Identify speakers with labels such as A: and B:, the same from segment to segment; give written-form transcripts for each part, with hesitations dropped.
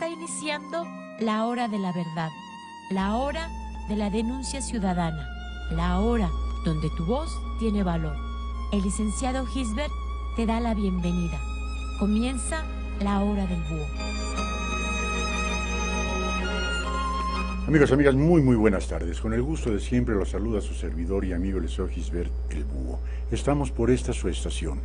A: Está iniciando la hora de la verdad, la hora de la denuncia ciudadana, la hora donde tu voz tiene valor. El licenciado Gisbert te da la bienvenida. Comienza la hora del búho.
B: Amigos, amigas, muy buenas tardes. Con el gusto de siempre los saluda su servidor y amigo el licenciado Gisbert el Búho. Estamos por esta su estación,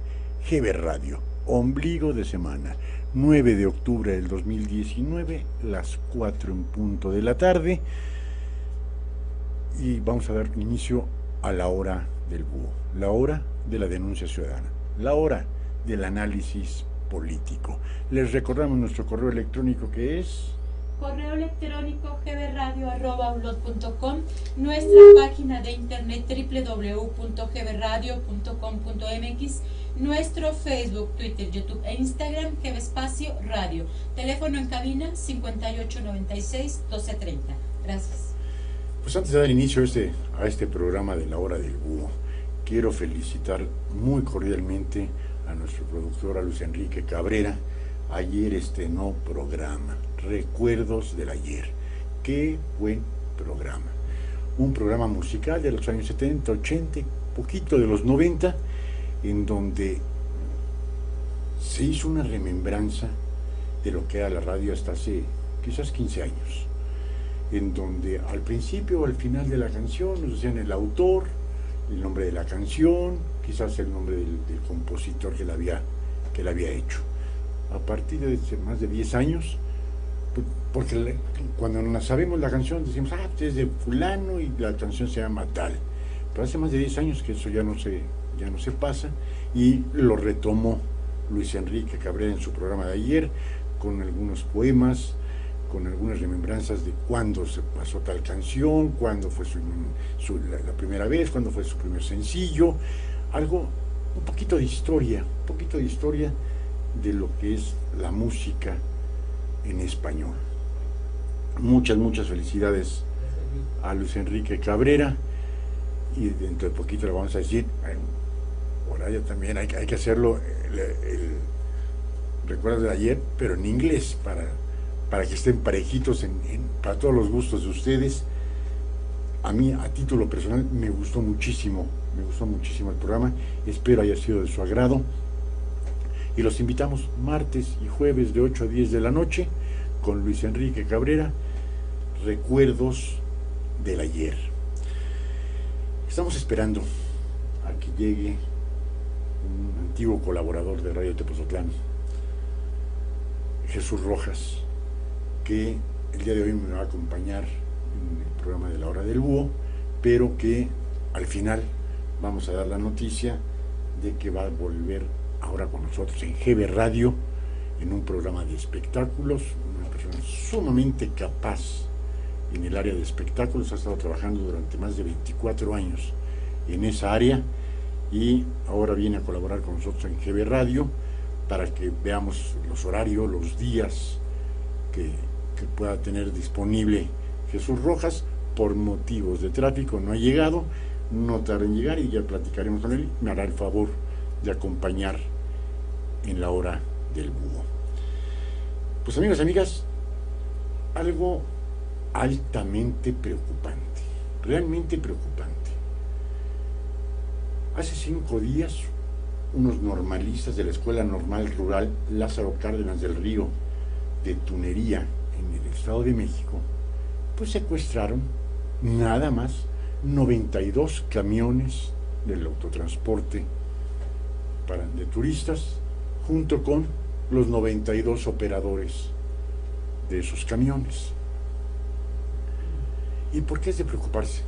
B: GB Radio, ombligo de semana, 9 de octubre del 2019, las 4 en punto de la tarde, y vamos a dar inicio a la hora del búho, la hora de la denuncia ciudadana, la hora del análisis político. Les recordamos nuestro correo electrónico, que es
C: correo electrónico gbradio@outlook.com, nuestra página de internet www.gbradio.com.mx, nuestro Facebook, Twitter, YouTube e Instagram, GB Radio. Teléfono en cabina 5896-1230. Gracias.
B: Pues antes de dar inicio a este programa de la hora del búho, quiero felicitar muy cordialmente a nuestro productor, a Luis Enrique Cabrera. Ayer estrenó programa, Recuerdos del Ayer. Qué buen programa. Un programa musical de los años 70, 80, poquito de los 90, en donde se hizo una remembranza de lo que era la radio hasta hace quizás 15 años, en donde al principio o al final de la canción nos decían el autor, el nombre de la canción, quizás el nombre del compositor que la había hecho. A partir de más de 10 años, porque cuando no sabemos la canción decimos, es de fulano y la canción se llama tal, pero hace más de 10 años que eso ya no se pasa, y lo retomó Luis Enrique Cabrera en su programa de ayer, con algunos poemas, con algunas remembranzas de cuándo se pasó tal canción, cuándo fue la primera vez, cuándo fue su primer sencillo, un poquito de historia de lo que es la música en español. Muchas felicidades a Luis Enrique Cabrera, y dentro de poquito le vamos a decir, ahora ya también hay que hacerlo, el recuerdo de ayer, pero en inglés, para que estén parejitos para todos los gustos de ustedes. A mí, a título personal, me gustó muchísimo el programa, espero haya sido de su agrado, y los invitamos martes y jueves de 8 a 10 de la noche con Luis Enrique Cabrera, Recuerdos del Ayer. Estamos esperando a que llegue un antiguo colaborador de Radio Tepozotlán, Jesús Rojas, que el día de hoy me va a acompañar en el programa de la hora del búho, pero que al final vamos a dar la noticia de que va a volver ahora con nosotros en GB Radio, en un programa de espectáculos. Una persona sumamente capaz en el área de espectáculos, ha estado trabajando durante más de 24 años en esa área, y ahora viene a colaborar con nosotros en GB Radio para que veamos los horarios, los días que pueda tener disponible Jesús Rojas. Por motivos de tráfico no ha llegado, no tarda en llegar, y ya platicaremos con él. Me hará el favor de acompañar en la hora del búho. Pues amigos, amigas, algo altamente preocupante, realmente preocupante. Hace 5 días, unos normalistas de la Escuela Normal Rural Lázaro Cárdenas del Río de Tunería, en el Estado de México, pues secuestraron nada más 92 camiones del autotransporte de turistas, junto con los 92 operadores de esos camiones. ¿Y por qué es de preocuparse?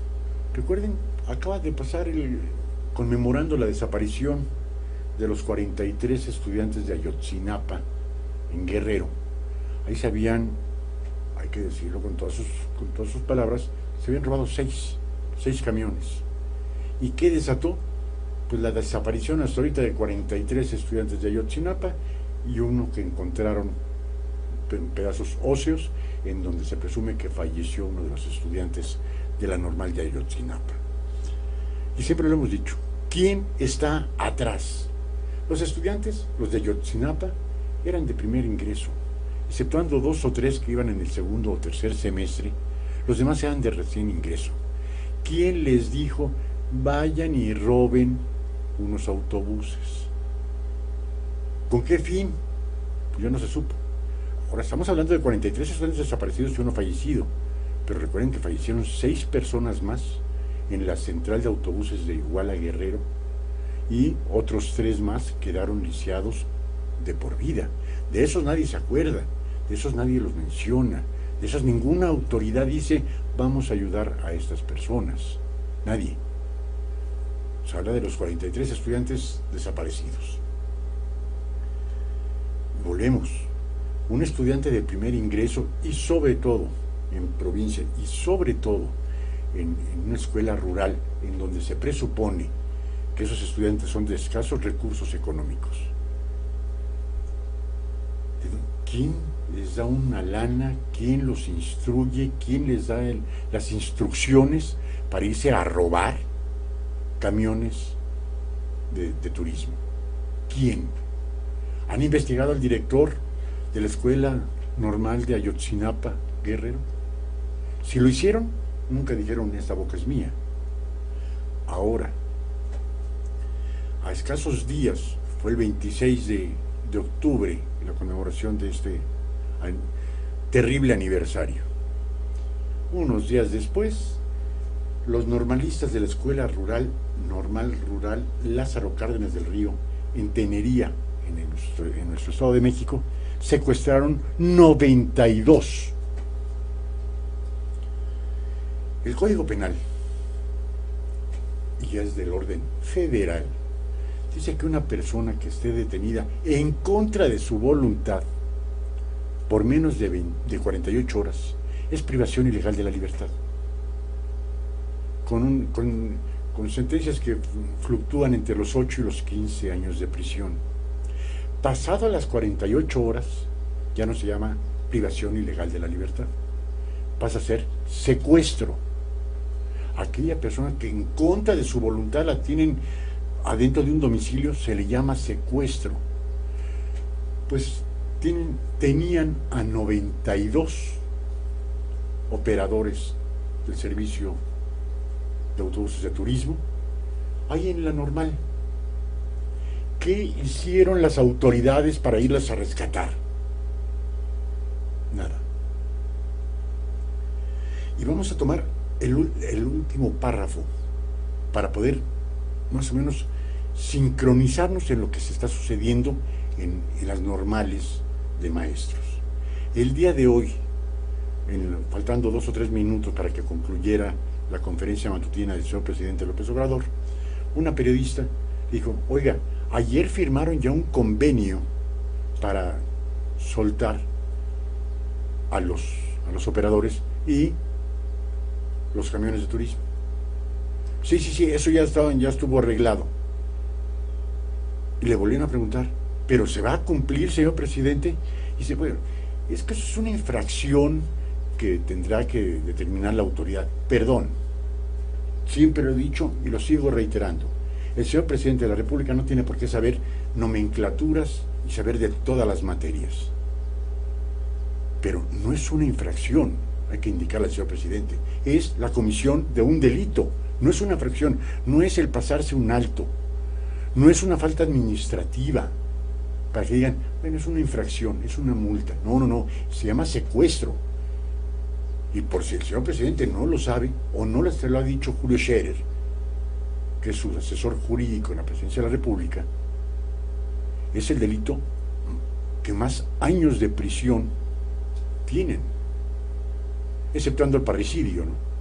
B: Recuerden, acaba de pasar conmemorando la desaparición de los 43 estudiantes de Ayotzinapa, en Guerrero. Ahí se habían, hay que decirlo con todas sus palabras, se habían robado 6 camiones. ¿Y qué desató? Pues la desaparición hasta ahorita de 43 estudiantes de Ayotzinapa, y uno que encontraron en pedazos óseos, en donde se presume que falleció uno de los estudiantes de la Normal de Ayotzinapa. Y siempre lo hemos dicho, ¿quién está atrás? Los estudiantes, los de Ayotzinapa, eran de primer ingreso, exceptuando 2 o 3 que iban en el segundo o tercer semestre, los demás eran de recién ingreso. ¿Quién les dijo, vayan y roben unos autobuses? ¿Con qué fin? Pues ya no se supo. Ahora estamos hablando de 43 estudiantes desaparecidos y uno fallecido, pero recuerden que fallecieron 6 personas más en la central de autobuses de Iguala Guerrero, y otros 3 más quedaron lisiados de por vida. De esos nadie se acuerda, de esos nadie los menciona, de esas ninguna autoridad dice, vamos a ayudar a estas personas. Nadie. Se habla de los 43 estudiantes desaparecidos. Volvemos. Un estudiante de primer ingreso, y sobre todo en provincia, y sobre todo en una escuela rural, en donde se presupone que esos estudiantes son de escasos recursos económicos. ¿Quién les da una lana? ¿Quién los instruye? ¿Quién les da las instrucciones para irse a robar camiones de turismo? ¿Quién? ¿Han investigado al director de la Escuela Normal de Ayotzinapa, Guerrero? Si lo hicieron, nunca dijeron, esta boca es mía. Ahora, a escasos días, fue el 26 de octubre, la conmemoración de este terrible aniversario. Unos días después, los normalistas de la Escuela Normal Rural Lázaro Cárdenas del Río, en Tenería, en nuestro Estado de México, secuestraron 92. El Código Penal, y ya es del orden federal, dice que una persona que esté detenida en contra de su voluntad por menos de 48 horas es privación ilegal de la libertad, con sentencias que fluctúan entre los 8 y los 15 años de prisión. Pasado las 48 horas, ya no se llama privación ilegal de la libertad, pasa a ser secuestro. Aquella persona que en contra de su voluntad la tienen adentro de un domicilio se le llama secuestro. Pues tenían a 92 operadores del servicio de autobuses de turismo ahí en la Normal. ¿Qué hicieron las autoridades para irlas a rescatar? Nada. Y vamos a tomar el último párrafo para poder más o menos sincronizarnos en lo que se está sucediendo en las normales de maestros. El día de hoy, faltando 2 o 3 minutos para que concluyera la conferencia matutina del señor presidente López Obrador, una periodista dijo, oiga, ayer firmaron ya un convenio para soltar a los operadores y los camiones de turismo. Sí, eso ya estuvo arreglado. Y le volvieron a preguntar, ¿pero se va a cumplir, señor presidente? Y dice, bueno, es que eso es una infracción que tendrá que determinar la autoridad. Perdón, siempre lo he dicho y lo sigo reiterando. El señor presidente de la República no tiene por qué saber nomenclaturas y saber de todas las materias. Pero no es una infracción, hay que indicarle al señor presidente. Es la comisión de un delito. No es una infracción, no es el pasarse un alto, no es una falta administrativa, para que digan, bueno, es una infracción, es una multa. No, se llama secuestro. Y por si el señor presidente no lo sabe, o no se lo ha dicho Julio Scherer, que es su asesor jurídico en la presidencia de la República, es el delito que más años de prisión tienen, exceptuando el parricidio, ¿no?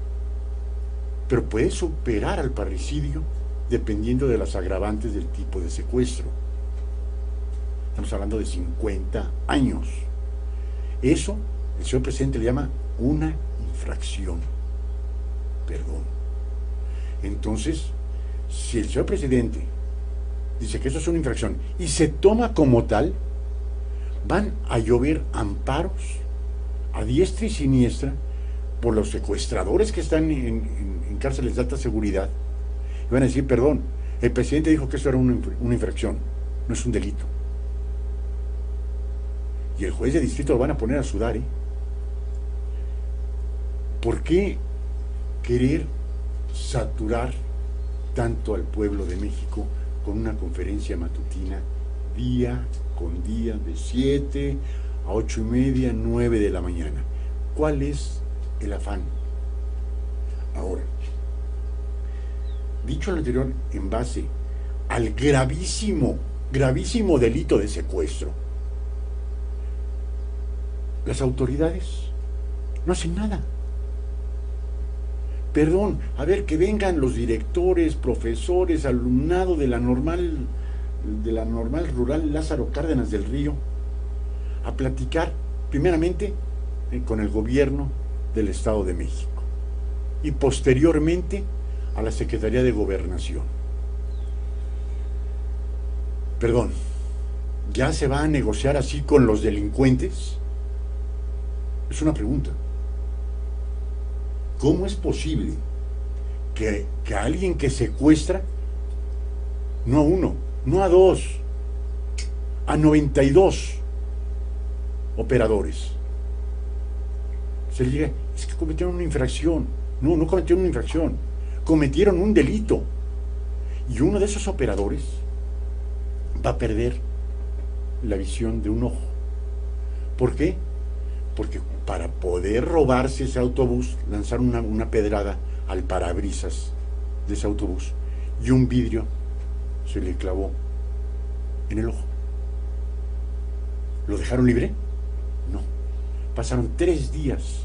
B: Pero puede superar al parricidio dependiendo de las agravantes del tipo de secuestro. Estamos hablando de 50 años. Eso, el señor presidente le llama una infracción. Perdón. Entonces, si el señor presidente dice que eso es una infracción y se toma como tal, van a llover amparos a diestra y siniestra por los secuestradores que están en cárceles de alta seguridad, y van a decir, perdón, el presidente dijo que eso era una infracción, no es un delito. y el juez de distrito lo van a poner a sudar, ¿eh? ¿Por qué querer saturar tanto al pueblo de México con una conferencia matutina día con día de 7 a 8:30, 9 de la mañana? ¿Cuál es el afán? Ahora, dicho lo anterior, en base al gravísimo delito de secuestro, las autoridades no hacen nada. Perdón, a ver, que vengan los directores, profesores, alumnado de la normal rural Lázaro Cárdenas del Río a platicar primeramente con el gobierno del Estado de México y posteriormente a la Secretaría de Gobernación. Perdón, ¿ya se va a negociar así con los delincuentes? Es una pregunta. ¿Cómo es posible que a alguien que secuestra, no a uno, no a dos, a 92 operadores, se le diga, es que cometieron una infracción? No, no cometieron una infracción, cometieron un delito. Y uno de esos operadores va a perder la visión de un ojo. ¿Por qué? Porque para poder robarse ese autobús, lanzaron una pedrada al parabrisas de ese autobús y un vidrio se le clavó en el ojo. ¿Lo dejaron libre? No. Pasaron 3 días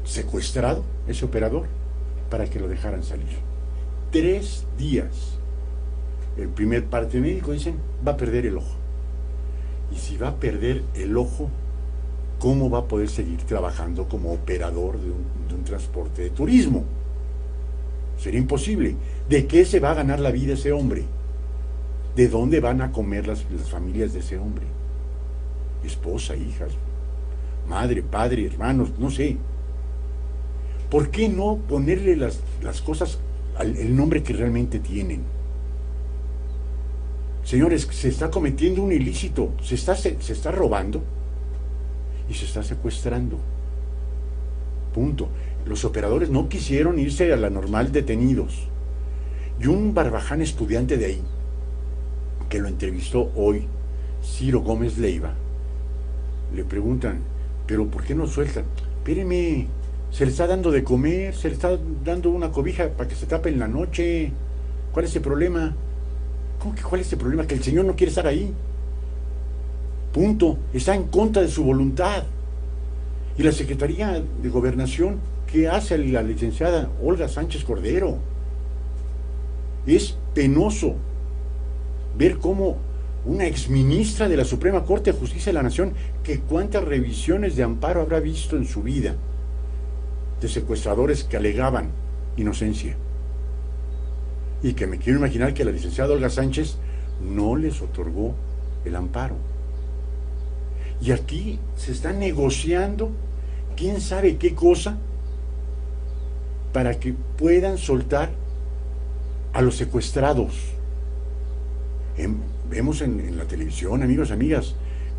B: secuestrado ese operador para que lo dejaran salir. 3 días. El primer parte médico dicen, va a perder el ojo. Y si va a perder el ojo, ¿cómo va a poder seguir trabajando como operador de un transporte de turismo? Sería imposible. ¿De qué se va a ganar la vida ese hombre? ¿De dónde van a comer las familias de ese hombre? Esposa, hijas, madre, padre, hermanos, no sé. ¿Por qué no ponerle las cosas el nombre que realmente tienen? Señores, se está cometiendo un ilícito, se está robando y se está secuestrando. Punto. Los operadores no quisieron irse a la normal detenidos. Y un barbaján estudiante de ahí, que lo entrevistó hoy, Ciro Gómez Leiva, le preguntan, ¿pero por qué no sueltan? Espéreme, se le está dando de comer, se le está dando una cobija para que se tape en la noche. ¿Cuál es el problema? ¿Cómo que cuál es el problema? Que el señor no quiere estar ahí. Punto. Está en contra de su voluntad. Y la Secretaría de Gobernación, ¿qué hace la licenciada Olga Sánchez Cordero? Es penoso ver cómo una exministra de la Suprema Corte de Justicia de la Nación, que cuántas revisiones de amparo habrá visto en su vida de secuestradores que alegaban inocencia. Y que me quiero imaginar que la licenciada Olga Sánchez no les otorgó el amparo. Y aquí se está negociando quién sabe qué cosa para que puedan soltar a los secuestrados. Vemos en la televisión, amigos, amigas,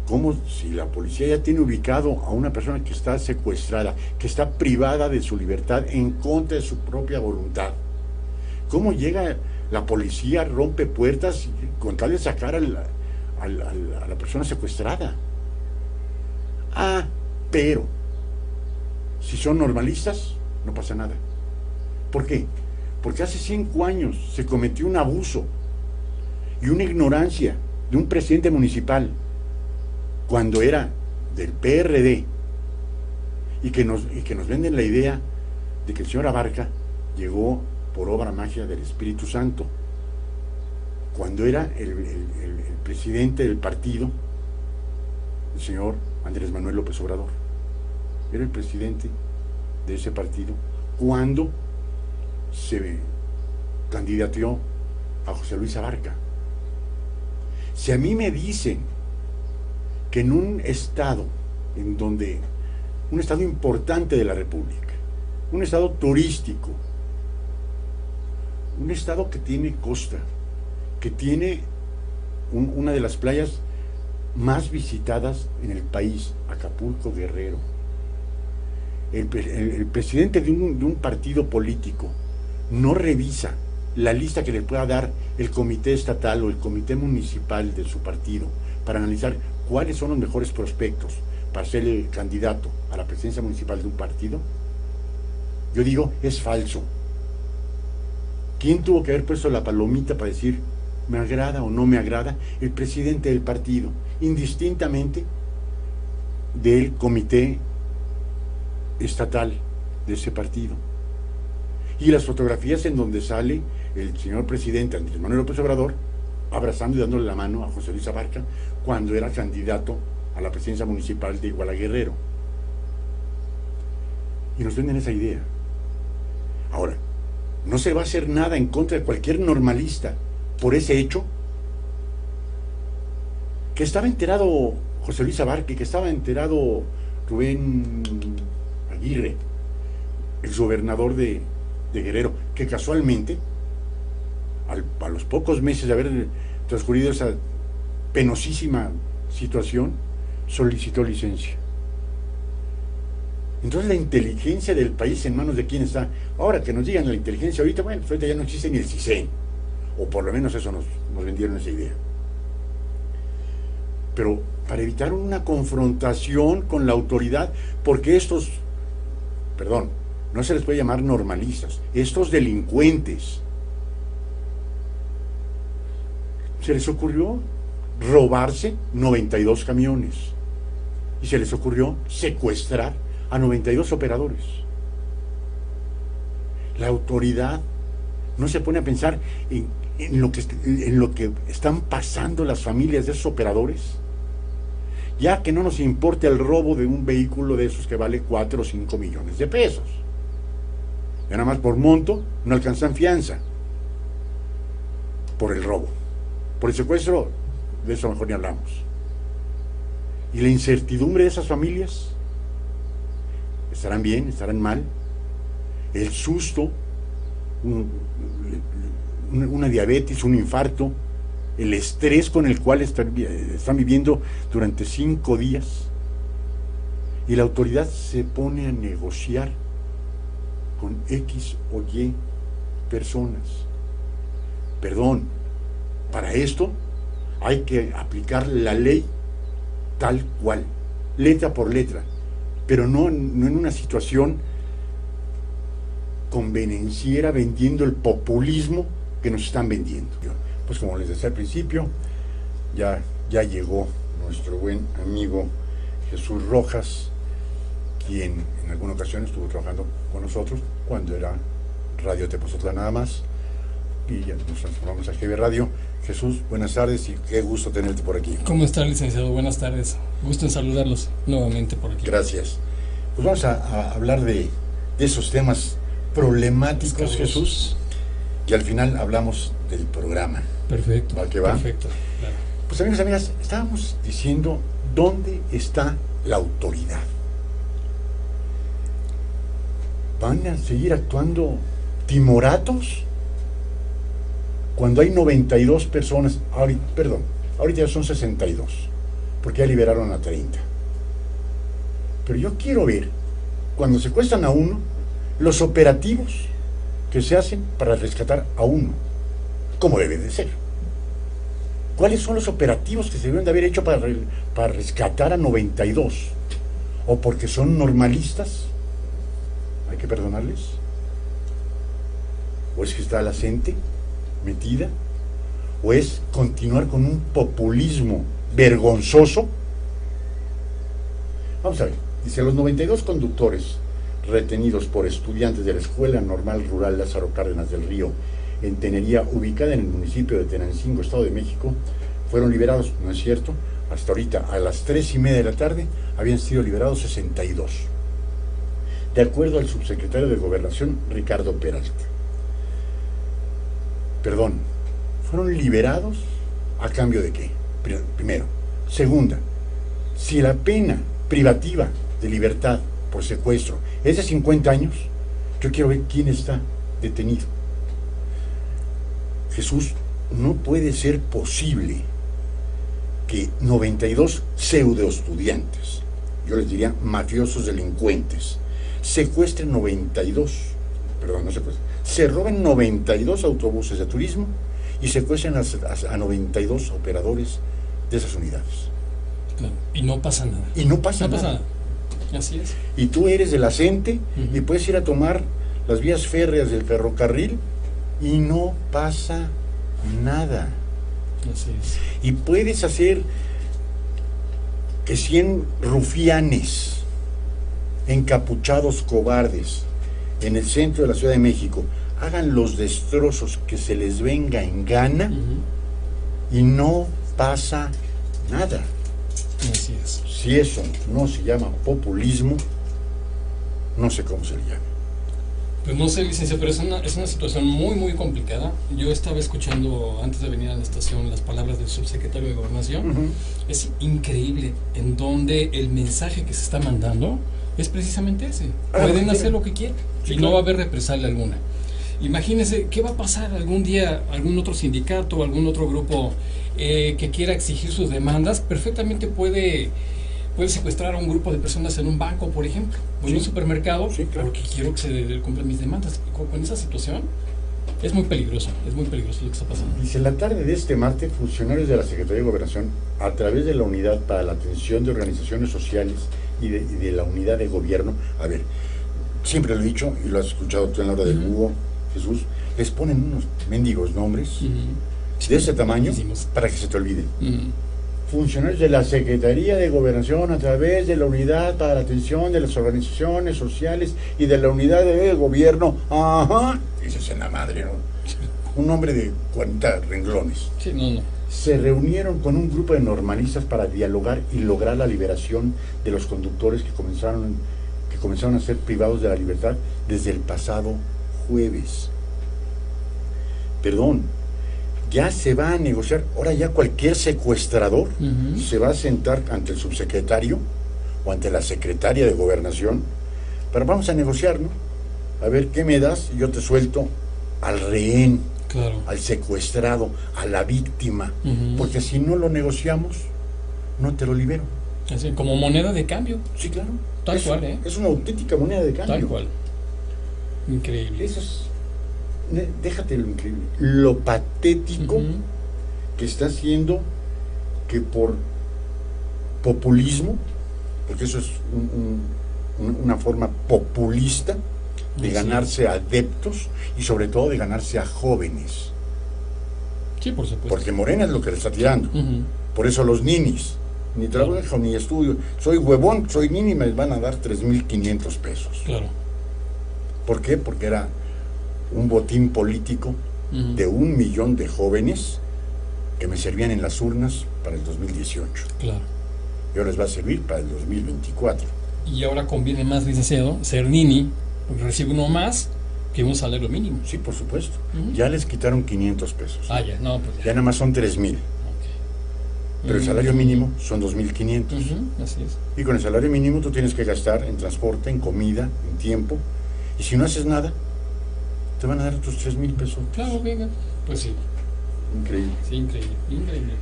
B: como si la policía ya tiene ubicado a una persona que está secuestrada, que está privada de su libertad en contra de su propia voluntad. ¿Cómo llega la policía, rompe puertas con tal de sacar a la persona secuestrada? Ah, pero si son normalistas, no pasa nada. ¿Por qué? Porque hace 5 años se cometió un abuso y una ignorancia de un presidente municipal cuando era del PRD y que nos venden la idea de que el señor Abarca llegó por obra magia del Espíritu Santo, cuando era el presidente del partido, el señor Andrés Manuel López Obrador. Era el presidente de ese partido cuando se candidateó a José Luis Abarca. Si a mí me dicen que en un estado un estado importante de la República, un estado turístico, un estado que tiene costa, que tiene una de las playas más visitadas en el país, Acapulco, Guerrero. El presidente de un partido político no revisa la lista que le pueda dar el comité estatal o el comité municipal de su partido para analizar cuáles son los mejores prospectos para ser el candidato a la presidencia municipal de un partido. Yo digo, es falso. ¿Quién tuvo que haber puesto la palomita para decir me agrada o no me agrada? El presidente del partido, indistintamente del comité estatal de ese partido. Y las fotografías en donde sale el señor presidente Andrés Manuel López Obrador abrazando y dándole la mano a José Luis Abarca cuando era candidato a la presidencia municipal de Iguala Guerrero. Y nos venden esa idea. Ahora, no se va a hacer nada en contra de cualquier normalista por ese hecho. Que estaba enterado José Luis Abarca, que estaba enterado Rubén Aguirre, el gobernador de Guerrero, que casualmente, a los pocos meses de haber transcurrido esa penosísima situación, solicitó licencia. Entonces la inteligencia del país, ¿en manos de quién está? Ahora que nos digan la inteligencia ahorita, bueno, ahorita ya no existe ni el CISEN, o por lo menos eso nos vendieron esa idea. Pero para evitar una confrontación con la autoridad, porque estos, perdón, no se les puede llamar normalistas, estos delincuentes, se les ocurrió robarse 92 camiones y se les ocurrió secuestrar a 92 operadores. La autoridad no se pone a pensar en lo que están pasando las familias de esos operadores, ya que no nos importa el robo de un vehículo de esos que vale 4 o 5 millones de pesos. Ya nada más por monto no alcanzan fianza por el robo. Por el secuestro, de eso mejor ni hablamos. Y la incertidumbre de esas familias, ¿estarán bien? ¿Estarán mal? El susto, una diabetes, un infarto, el estrés con el cual están viviendo durante 5 días. Y la autoridad se pone a negociar con X o Y personas. Perdón, para esto hay que aplicar la ley tal cual, letra por letra, pero no en una situación convenenciera vendiendo el populismo que nos están vendiendo. Pues como les decía al principio, ya llegó nuestro buen amigo Jesús Rojas, quien en alguna ocasión estuvo trabajando con nosotros cuando era Radio Tepoztlán nada más, y ya nos transformamos a GB Radio. Jesús, buenas tardes y qué gusto tenerte por aquí.
D: ¿Cómo está, licenciado? Buenas tardes. Gusto en saludarlos nuevamente por aquí.
B: Gracias. Pues vamos a hablar de esos temas problemáticos, Jesús, y al final hablamos del programa.
D: Perfecto.
B: ¿Va que va?
D: Perfecto, claro.
B: Pues amigos y amigas, estábamos diciendo dónde está la autoridad. ¿Van a seguir actuando timoratos? Cuando hay 92 personas, ahorita ya son 62, porque ya liberaron a 30. Pero yo quiero ver, cuando secuestran a uno, los operativos que se hacen para rescatar a uno, como debe de ser. ¿Cuáles son los operativos que se deben de haber hecho para rescatar a 92? ¿O porque son normalistas? ¿Hay que perdonarles? ¿O es que está la gente metida? ¿O es continuar con un populismo vergonzoso? Vamos a ver, dice: los 92 conductores retenidos por estudiantes de la Escuela Normal Rural Lázaro Cárdenas del Río en Tenería, ubicada en el municipio de Tenancingo, Estado de México, fueron liberados. No es cierto, hasta ahorita a las 3:30 de la tarde habían sido liberados 62, de acuerdo al subsecretario de Gobernación Ricardo Peralta. Perdón, ¿fueron liberados a cambio de qué? Primero. Segunda, si la pena privativa de libertad por secuestro es de 50 años, yo quiero ver quién está detenido. Jesús, no puede ser posible que 92 pseudoestudiantes, yo les diría mafiosos delincuentes, secuestren 92, perdón, no secuestren, se roben 92 autobuses de turismo y secuestren a 92 operadores de esas unidades.
D: Claro. Y no pasa nada.
B: Y no pasa
D: No pasa
B: nada.
D: nada. Así es.
B: Y tú eres de la CENTE y
D: Ujú.
B: puedes ir a tomar las vías férreas del ferrocarril y no pasa nada.
D: Así es.
B: Y puedes hacer que 100 rufianes encapuchados cobardes en el centro de la Ciudad de México hagan los destrozos que se les venga en gana
D: Ujú.
B: y no pasa nada.
D: Así es.
B: Si eso no se llama populismo, no sé cómo se le llama.
D: Pues no sé, licenciado, pero es una situación muy, muy complicada. Yo estaba escuchando antes de venir a la estación las palabras del subsecretario de Gobernación.
B: Ujú.
D: Es increíble en donde el mensaje que se está mandando es precisamente ese.
B: Ah,
D: Pueden
B: sí.
D: hacer lo que quieran
B: Sí,
D: y
B: claro.
D: no va a haber represalia alguna. Imagínense, ¿qué va a pasar algún día? Algún otro sindicato, algún otro grupo que quiera exigir sus demandas, perfectamente puede secuestrar a un grupo de personas en un banco, por ejemplo, o en
B: Sí.
D: un supermercado,
B: Sí, claro.
D: porque quiero que se cumplan mis demandas. Y con esa situación es muy peligroso lo que está pasando.
B: Dice, la tarde de este martes, funcionarios de la Secretaría de Gobernación, a través de la Unidad para la Atención de Organizaciones Sociales y de la Unidad de Gobierno, a ver, siempre lo he dicho, y lo has escuchado tú en la hora del
D: Ujú.
B: búho, Jesús, les ponen unos mendigos nombres
D: Ujú.
B: de ese tamaño
D: Buenísimos.
B: para que se te olviden.
D: Ujú.
B: Funcionarios de la Secretaría de Gobernación a través de la Unidad para la Atención de las Organizaciones Sociales y de la Unidad de Gobierno, ajá, dices en la madre, ¿no? Un nombre de 40 renglones.
D: Sí, no.
B: Se reunieron con un grupo de normalistas para dialogar y lograr la liberación de los conductores que comenzaron a ser privados de la libertad desde el pasado jueves. Perdón, ya se va a negociar, ahora ya cualquier secuestrador
D: Ujú.
B: se va a sentar ante el subsecretario o ante la secretaria de Gobernación, pero vamos a negociar, ¿no? A ver qué me das y yo te suelto al rehén,
D: Claro.
B: al secuestrado, a la víctima,
D: Ujú.
B: porque si no lo negociamos, no te lo libero.
D: Así, como moneda de cambio,
B: Sí, claro.
D: Tal cual, ¿eh?
B: Es una auténtica moneda de cambio.
D: tal cual. Increíble.
B: Eso es, déjate lo increíble, lo patético
D: Ujú.
B: que está haciendo que por populismo, porque eso es una forma populista de
D: Así
B: ganarse adeptos y sobre todo de ganarse a jóvenes,
D: Sí, por supuesto.
B: porque Morena es lo que le está tirando.
D: Ujú.
B: Por eso los ninis, ni trabajo ni estudio, soy huevón, soy nini, me van a dar 3,500 pesos.
D: Claro.
B: ¿Por qué? Porque era un botín político
D: Ujú.
B: de 1 millón de jóvenes que me servían en las urnas para el 2018.
D: Claro.
B: Y ahora les va a servir para el 2024.
D: Y ahora conviene más, licenciado, ser nini, porque recibe uno más que un salario mínimo.
B: Sí, por supuesto.
D: Ujú.
B: Ya les quitaron 500 pesos.
D: Ah, ya, no, pues ya.
B: Ya nada más son 3,000.
D: Ok.
B: Pero el salario mínimo son 2,500.
D: Ujú, así es.
B: Y con el salario mínimo tú tienes que gastar en transporte, en comida, en tiempo. Y si no haces nada, te van a dar otros 3,000 pesos.
D: Claro, venga. Pues sí,
B: Increíble.
D: sí, increíble, increíble.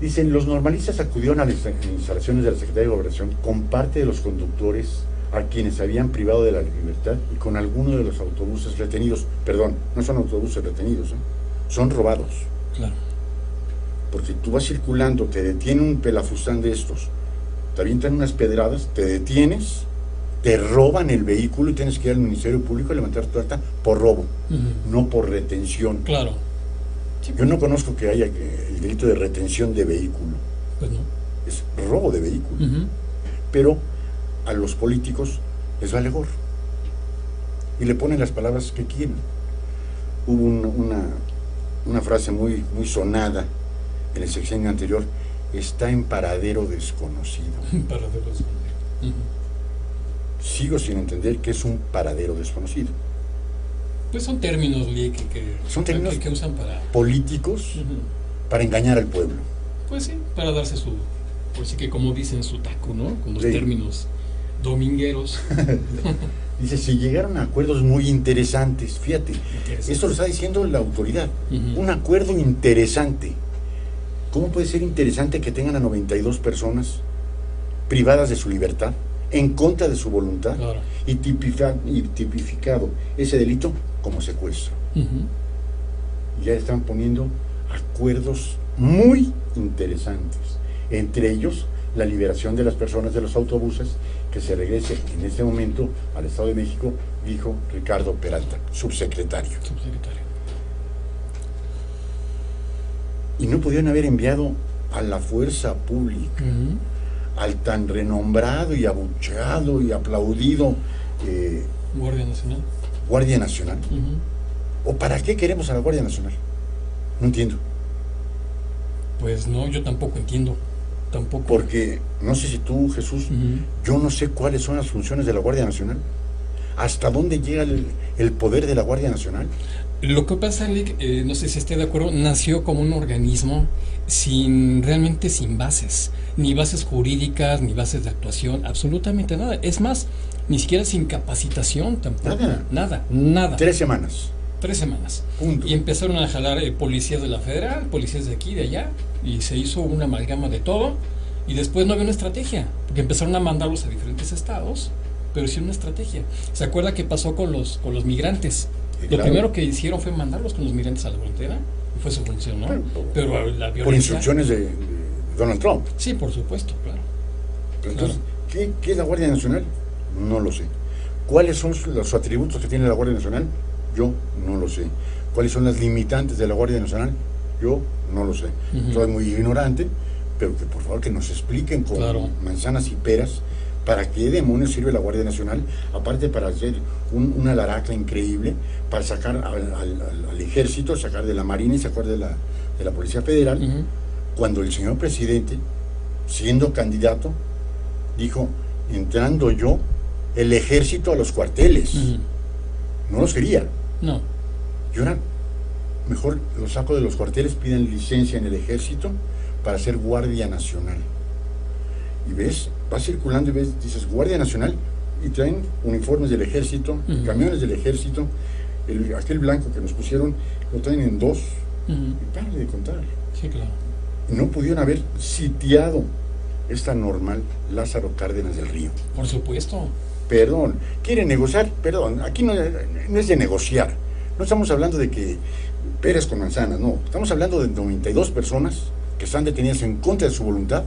B: Dicen, los normalistas acudieron a las instalaciones de la Secretaría de Gobernación con parte de los conductores a quienes habían privado de la libertad y con algunos de los autobuses retenidos. Perdón, no son autobuses retenidos, son robados.
D: Claro.
B: Porque tú vas circulando, te detiene un pelafustán de estos, te avientan unas pedradas, te detienes, te roban el vehículo y tienes que ir al Ministerio Público a levantar tu acta por robo,
D: Ujú.
B: no por retención.
D: Claro. Sí,
B: Yo no conozco que haya el delito de retención de vehículo,
D: pues no.
B: es robo de vehículo.
D: Ujú.
B: Pero a los políticos les vale gorro y le ponen las palabras que quieren. Hubo una frase muy sonada en el sexenio anterior: está en paradero desconocido.
D: Para verlos. Ujú.
B: Sigo sin entender qué es un paradero desconocido.
D: Pues son términos, Lee,
B: Son términos
D: que usan para...
B: políticos
D: Ujú.
B: para engañar al pueblo.
D: Pues sí, para darse su... Pues sí que como dicen su taco, ¿no? Con los
B: Sí.
D: términos domingueros.
B: Dice, si llegaron a acuerdos muy interesantes, fíjate,
D: Interesante.
B: esto lo está diciendo la autoridad,
D: Ujú.
B: un acuerdo interesante. ¿Cómo puede ser interesante que tengan a 92 personas privadas de su libertad, en contra de su voluntad,
D: Claro.
B: y tipificado ese delito como secuestro? Ya están poniendo acuerdos muy interesantes, entre ellos la liberación de las personas de los autobuses, que se regrese en este momento al Estado de México, dijo Ricardo Peralta, subsecretario. Y no pudieron haber enviado a la fuerza pública, al tan renombrado y abucheado y aplaudido Guardia Nacional. ¿O para qué queremos a la Guardia Nacional? No entiendo.
D: Pues no, yo tampoco entiendo. Tampoco.
B: Porque, no sé si tú, Jesús, yo no sé cuáles son las funciones de la Guardia Nacional. ¿Hasta dónde llega el poder de la Guardia Nacional?
D: Lo que pasa, Lick, no sé si esté de acuerdo, nació como un organismo realmente sin bases, ni bases jurídicas, ni bases de actuación, absolutamente nada. Es más, ni siquiera sin capacitación tampoco. Nada.
B: 3 semanas.
D: 3 semanas.
B: Punto.
D: Y empezaron a jalar policías de la federal, policías de aquí, de allá, y se hizo una amalgama de todo, y después no había una estrategia, porque empezaron a mandarlos a diferentes estados, pero sí una estrategia. ¿Se acuerda qué pasó con los migrantes?
B: Sí,
D: Lo
B: claro.
D: primero que hicieron fue mandarlos con los migrantes a la frontera, y fue su función, ¿no? Pero la violencia...
B: Por instrucciones de Donald Trump.
D: Sí, por supuesto, claro.
B: Pero entonces, ¿qué es la Guardia Nacional? No lo sé. ¿Cuáles son los atributos que tiene la Guardia Nacional? Yo no lo sé. ¿Cuáles son las limitantes de la Guardia Nacional? Yo no lo sé. Soy muy ignorante, pero que por favor que nos expliquen con manzanas y peras para qué demonios sirve la Guardia Nacional, aparte para hacer una laraca increíble, para sacar al ejército, sacar de la Marina y sacar de la Policía Federal, cuando el señor presidente, siendo candidato, dijo, entrando yo, el ejército a los cuarteles. No los quería.
D: No.
B: Y ahora, mejor los saco de los cuarteles, piden licencia en el ejército para ser Guardia Nacional. Y ves, vas circulando y ves, dices Guardia Nacional, y traen uniformes del ejército, camiones del ejército, aquel blanco que nos pusieron, lo traen en 2, y párale de contar.
D: Sí, claro.
B: No pudieron haber sitiado esta normal Lázaro Cárdenas del Río.
D: Por supuesto.
B: Perdón, quieren negociar, perdón, aquí no es de negociar, no estamos hablando de que peras con manzanas, no, estamos hablando de 92 personas que están detenidas en contra de su voluntad.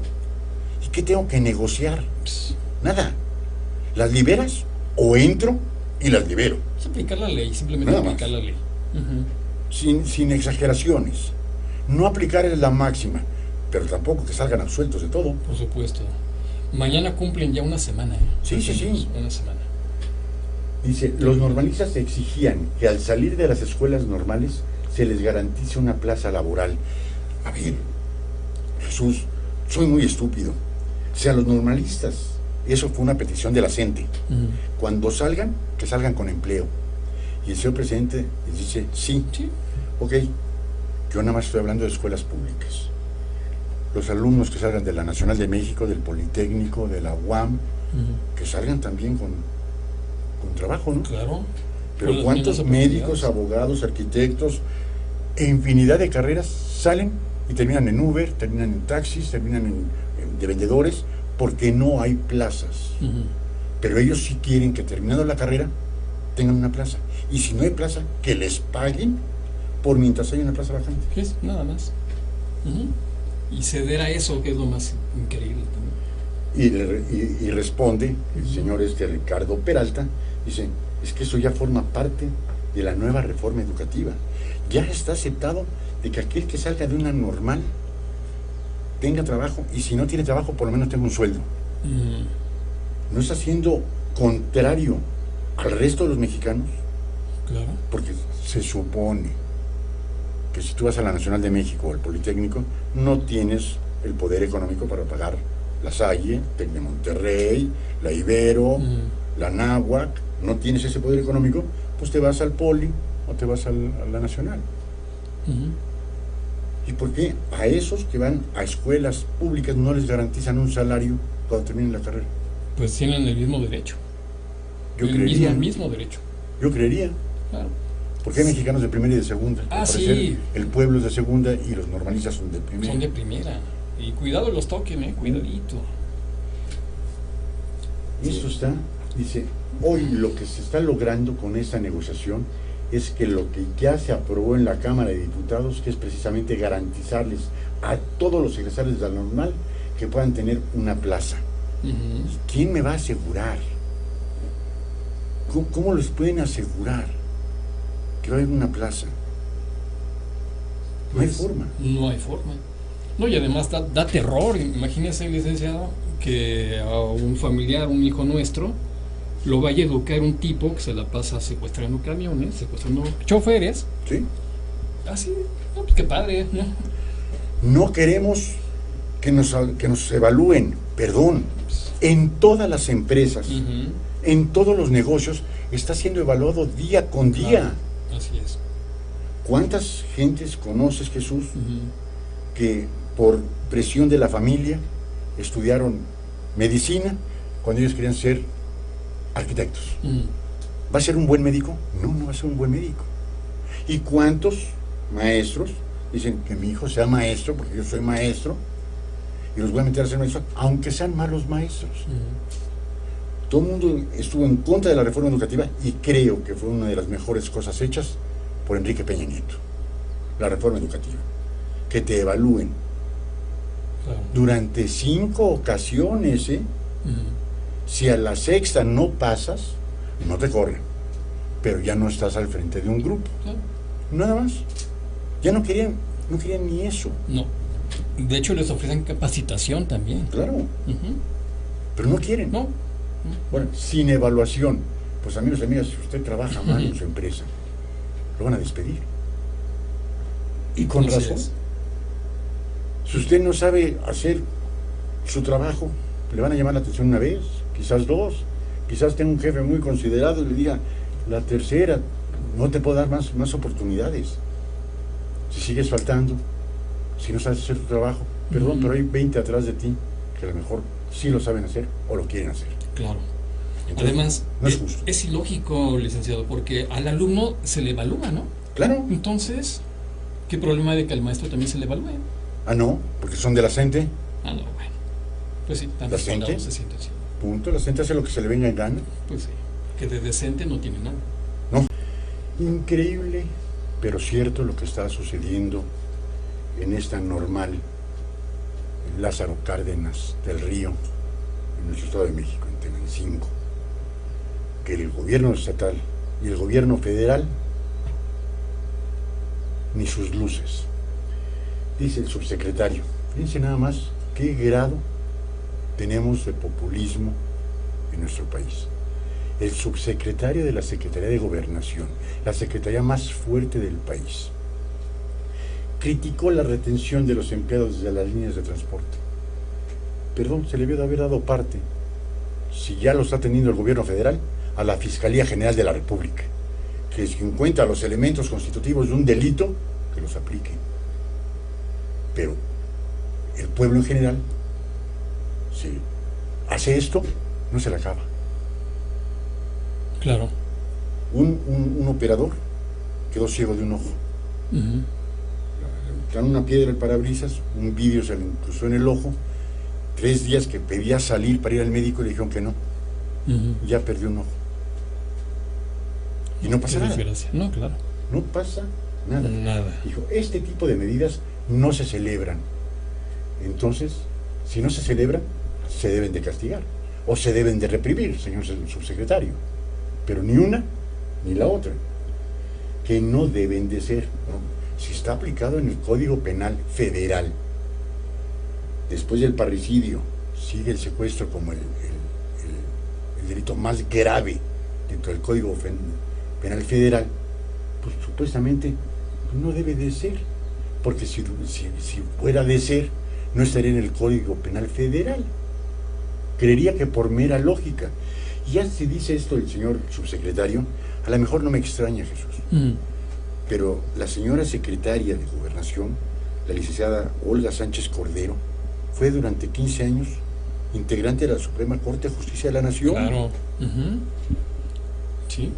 B: ¿Y qué tengo que negociar? Nada, las liberas o entro y las libero.
D: Es aplicar la ley, simplemente
B: Nada
D: aplicar
B: más.
D: la ley.
B: Sin exageraciones, no aplicar la máxima, pero tampoco que salgan absueltos de todo.
D: Por supuesto. Mañana cumplen ya una semana.
B: Sí.
D: Una semana.
B: Dice, los normalistas exigían que al salir de las escuelas normales se les garantice una plaza laboral. A ver, Jesús, soy muy estúpido. O sea, los normalistas, eso fue una petición de la CENTE. Cuando salgan, que salgan con empleo. Y el señor presidente les dice, sí, ok, yo nada más estoy hablando de escuelas públicas. Los alumnos que salgan de la Nacional de México, del Politécnico, de la UAM, que salgan también con trabajo, ¿no?
D: Claro.
B: Pero ¿cuántos médicos, abogados, arquitectos, e infinidad de carreras salen y terminan en Uber, terminan en taxis, terminan de vendedores, porque no hay plazas? Pero ellos sí quieren que terminando la carrera tengan una plaza. Y si no hay plaza, que les paguen por mientras hay una plaza vacante.
D: ¿Qué? Nada más. Y ceder a eso, que es lo más increíble también.
B: Y responde el señor Ricardo Peralta, dice, es que eso ya forma parte de la nueva reforma educativa. Ya está aceptado de que aquel que salga de una normal tenga trabajo, y si no tiene trabajo, por lo menos tenga un sueldo. ¿No está siendo contrario al resto de los mexicanos?
D: Claro.
B: Porque se supone que si tú vas a la Nacional de México o al Politécnico, no tienes el poder económico para pagar la Salle, Tec de Monterrey, la Ibero, la Anáhuac, no tienes ese poder económico, pues te vas al Poli o te vas a la Nacional. ¿Y por qué a esos que van a escuelas públicas no les garantizan un salario cuando terminen la carrera?
D: Pues tienen el mismo derecho.
B: Yo creería.
D: El mismo derecho.
B: Yo creería.
D: Claro.
B: Porque hay mexicanos de primera y de segunda.
D: Ah,
B: Al parecer,
D: sí.
B: el pueblo es de segunda y los normalistas son de primera.
D: Son de primera. Y cuidado los toquen, cuidadito.
B: Y esto está, dice, hoy lo que se está logrando con esta negociación es que lo que ya se aprobó en la Cámara de Diputados, que es precisamente garantizarles a todos los egresados de la normal que puedan tener una plaza. ¿Quién me va a asegurar? ¿Cómo les pueden asegurar que va a haber una plaza? No hay forma.
D: No hay forma. No, y además da terror. Imagínese, licenciado, que a un familiar, un hijo nuestro, lo vaya a educar un tipo que se la pasa secuestrando camiones, secuestrando choferes.
B: ¿Sí?
D: Así, no, pues qué padre, ¿no?
B: No queremos que nos evalúen, perdón, en todas las empresas, en todos los negocios, está siendo evaluado día con día.
D: Claro, así es.
B: ¿Cuántas gentes conoces, Jesús, que por presión de la familia estudiaron medicina cuando ellos querían ser arquitectos? ¿Va a ser un buen médico? No, no va a ser un buen médico. ¿Y cuántos maestros dicen que mi hijo sea maestro porque yo soy maestro y los voy a meter a ser maestros, aunque sean malos maestros? Todo el mundo estuvo en contra de la reforma educativa y creo que fue una de las mejores cosas hechas por Enrique Peña Nieto, la reforma educativa, que te evalúen durante 5 ocasiones, Si a la sexta no pasas, no te corren, pero ya no estás al frente de un grupo, nada más. Ya no querían ni eso.
D: No, de hecho les ofrecen capacitación también.
B: Claro, pero no quieren.
D: No.
B: Bueno, sin evaluación, pues amigos y amigas, si usted trabaja mal en su empresa, lo van a despedir. Y con
D: Así
B: razón.
D: es.
B: Si usted no sabe hacer su trabajo, le van a llamar la atención una vez, quizás 2, quizás tenga un jefe muy considerado y le diga, la tercera, no te puedo dar más oportunidades. Si sigues faltando, si no sabes hacer tu trabajo, perdón, pero hay 20 atrás de ti que a lo mejor sí lo saben hacer o lo quieren hacer.
D: Claro.
B: Entonces,
D: Además,
B: no es justo.
D: es ilógico, licenciado, porque al alumno se le evalúa, ¿no?
B: Claro.
D: Entonces, ¿qué problema hay de que al maestro también se le evalúe?
B: Ah, no, porque son de la CENTE.
D: Ah, no, bueno. Pues sí, tan
B: ¿La gente?
D: respaldados se sienten así.
B: Punto, la CENTE hace lo que se le venga en gana.
D: Pues sí, que de decente no tiene nada.
B: No. Increíble, pero cierto lo que está sucediendo en esta normal, en Lázaro Cárdenas del Río, en nuestro Estado de México, en Tenancingo, que el gobierno estatal y el gobierno federal ni sus luces. Dice el subsecretario, fíjense nada más qué grado tenemos de populismo en nuestro país. El subsecretario de la Secretaría de Gobernación, la secretaría más fuerte del país, criticó la retención de los empleados de las líneas de transporte. Perdón, se le debió de haber dado parte, si ya lo está teniendo el gobierno federal, a la Fiscalía General de la República, que si encuentra los elementos constitutivos de un delito, que los aplique. Pero el pueblo en general, si hace esto, no se le acaba.
D: Claro.
B: Un operador quedó ciego de un ojo. Dan una piedra al parabrisas, un vidrio se le cruzó en el ojo, 3 días que pedía salir para ir al médico y le dijeron que no. Ya perdió un ojo. Y no pasa nada.
D: No, claro.
B: No pasa nada.
D: Nada.
B: Dijo, este tipo de medidas no se celebran. Entonces, si no se celebran, se deben de castigar o se deben de reprimir, señor subsecretario. Pero ni una ni la otra. Que no deben de ser, ¿no? Si está aplicado en el Código Penal Federal, después del parricidio, sigue el secuestro como el delito más grave dentro del Código Penal Federal, pues supuestamente no debe de ser, porque si fuera de ser, no estaría en el Código Penal Federal. Creería que por mera lógica. Y ya se dice esto el señor subsecretario, a lo mejor no me extraña, Jesús, pero la señora secretaria de Gobernación, la licenciada Olga Sánchez Cordero, fue durante 15 años integrante de la Suprema Corte de Justicia de la Nación.
D: Claro. Sí.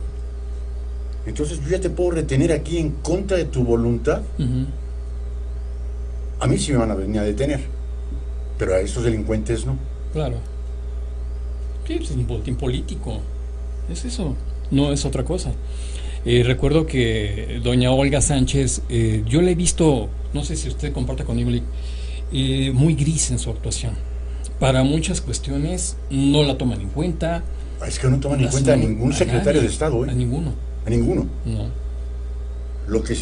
B: Entonces yo ya te puedo retener aquí en contra de tu voluntad. A mí sí me van a venir a detener, pero a estos delincuentes no.
D: Claro. Sí, es un botín político. Es eso, no es otra cosa. Recuerdo que doña Olga Sánchez, yo la he visto, no sé si usted comparte conmigo, muy gris en su actuación. Para muchas cuestiones no la toman en cuenta.
B: Es que no toman en cuenta a ningún secretario de Estado.
D: A ninguno.
B: A ninguno.
D: No.
B: Lo que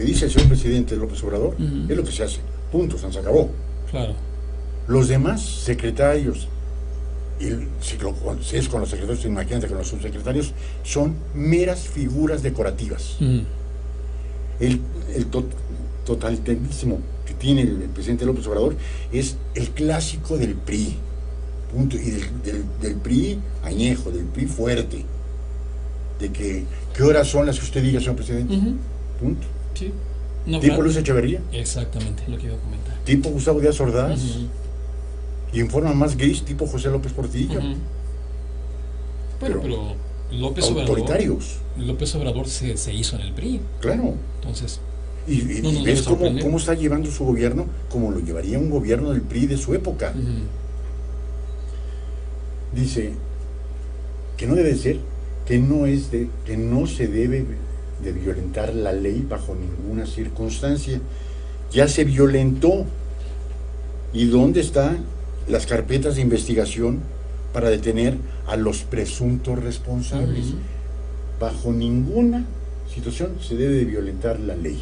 B: dice el señor presidente López Obrador es lo que se hace. Punto, se acabó.
D: Claro.
B: Los demás secretarios, y si es con los secretarios, imagínate con los subsecretarios, son meras figuras decorativas. El totalitarismo que tiene el presidente López Obrador es el clásico del PRI. Punto. Y del PRI añejo, del PRI fuerte. De que, ¿qué horas son las que usted diga, señor presidente? Punto.
D: Sí. No,
B: tipo Luis Echeverría.
D: Exactamente, lo que iba a comentar.
B: Tipo Gustavo Díaz Ordaz. Y en forma más gris, tipo José López Portillo.
D: Bueno, pero López
B: autoritarios.
D: López Obrador se hizo en el PRI.
B: Claro.
D: Entonces.
B: Y ves cómo está llevando su gobierno, como lo llevaría un gobierno del PRI de su época. Dice que no debe ser, que no se debe de violentar la ley bajo ninguna circunstancia. Ya se violentó. ¿Y dónde están las carpetas de investigación para detener a los presuntos responsables? Bajo ninguna situación se debe de violentar la ley.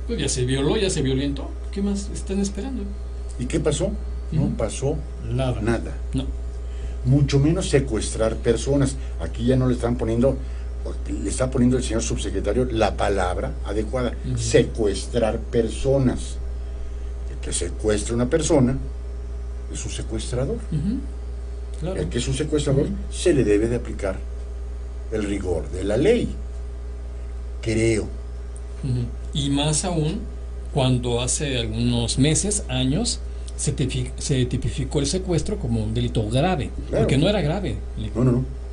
D: Pues ya se violó, ya se violentó. ¿Qué más están esperando?
B: ¿Y qué pasó? No pasó nada.
D: No.
B: Mucho menos secuestrar personas. Aquí ya no le están poniendo, le está poniendo el señor subsecretario la palabra adecuada. Secuestrar personas. El que secuestra una persona es un secuestrador. Claro. El que es un secuestrador se le debe de aplicar el rigor de la ley. Creo.
D: Y más aún cuando hace algunos meses, años, se tipificó el secuestro como un delito grave. Claro. Porque no era grave.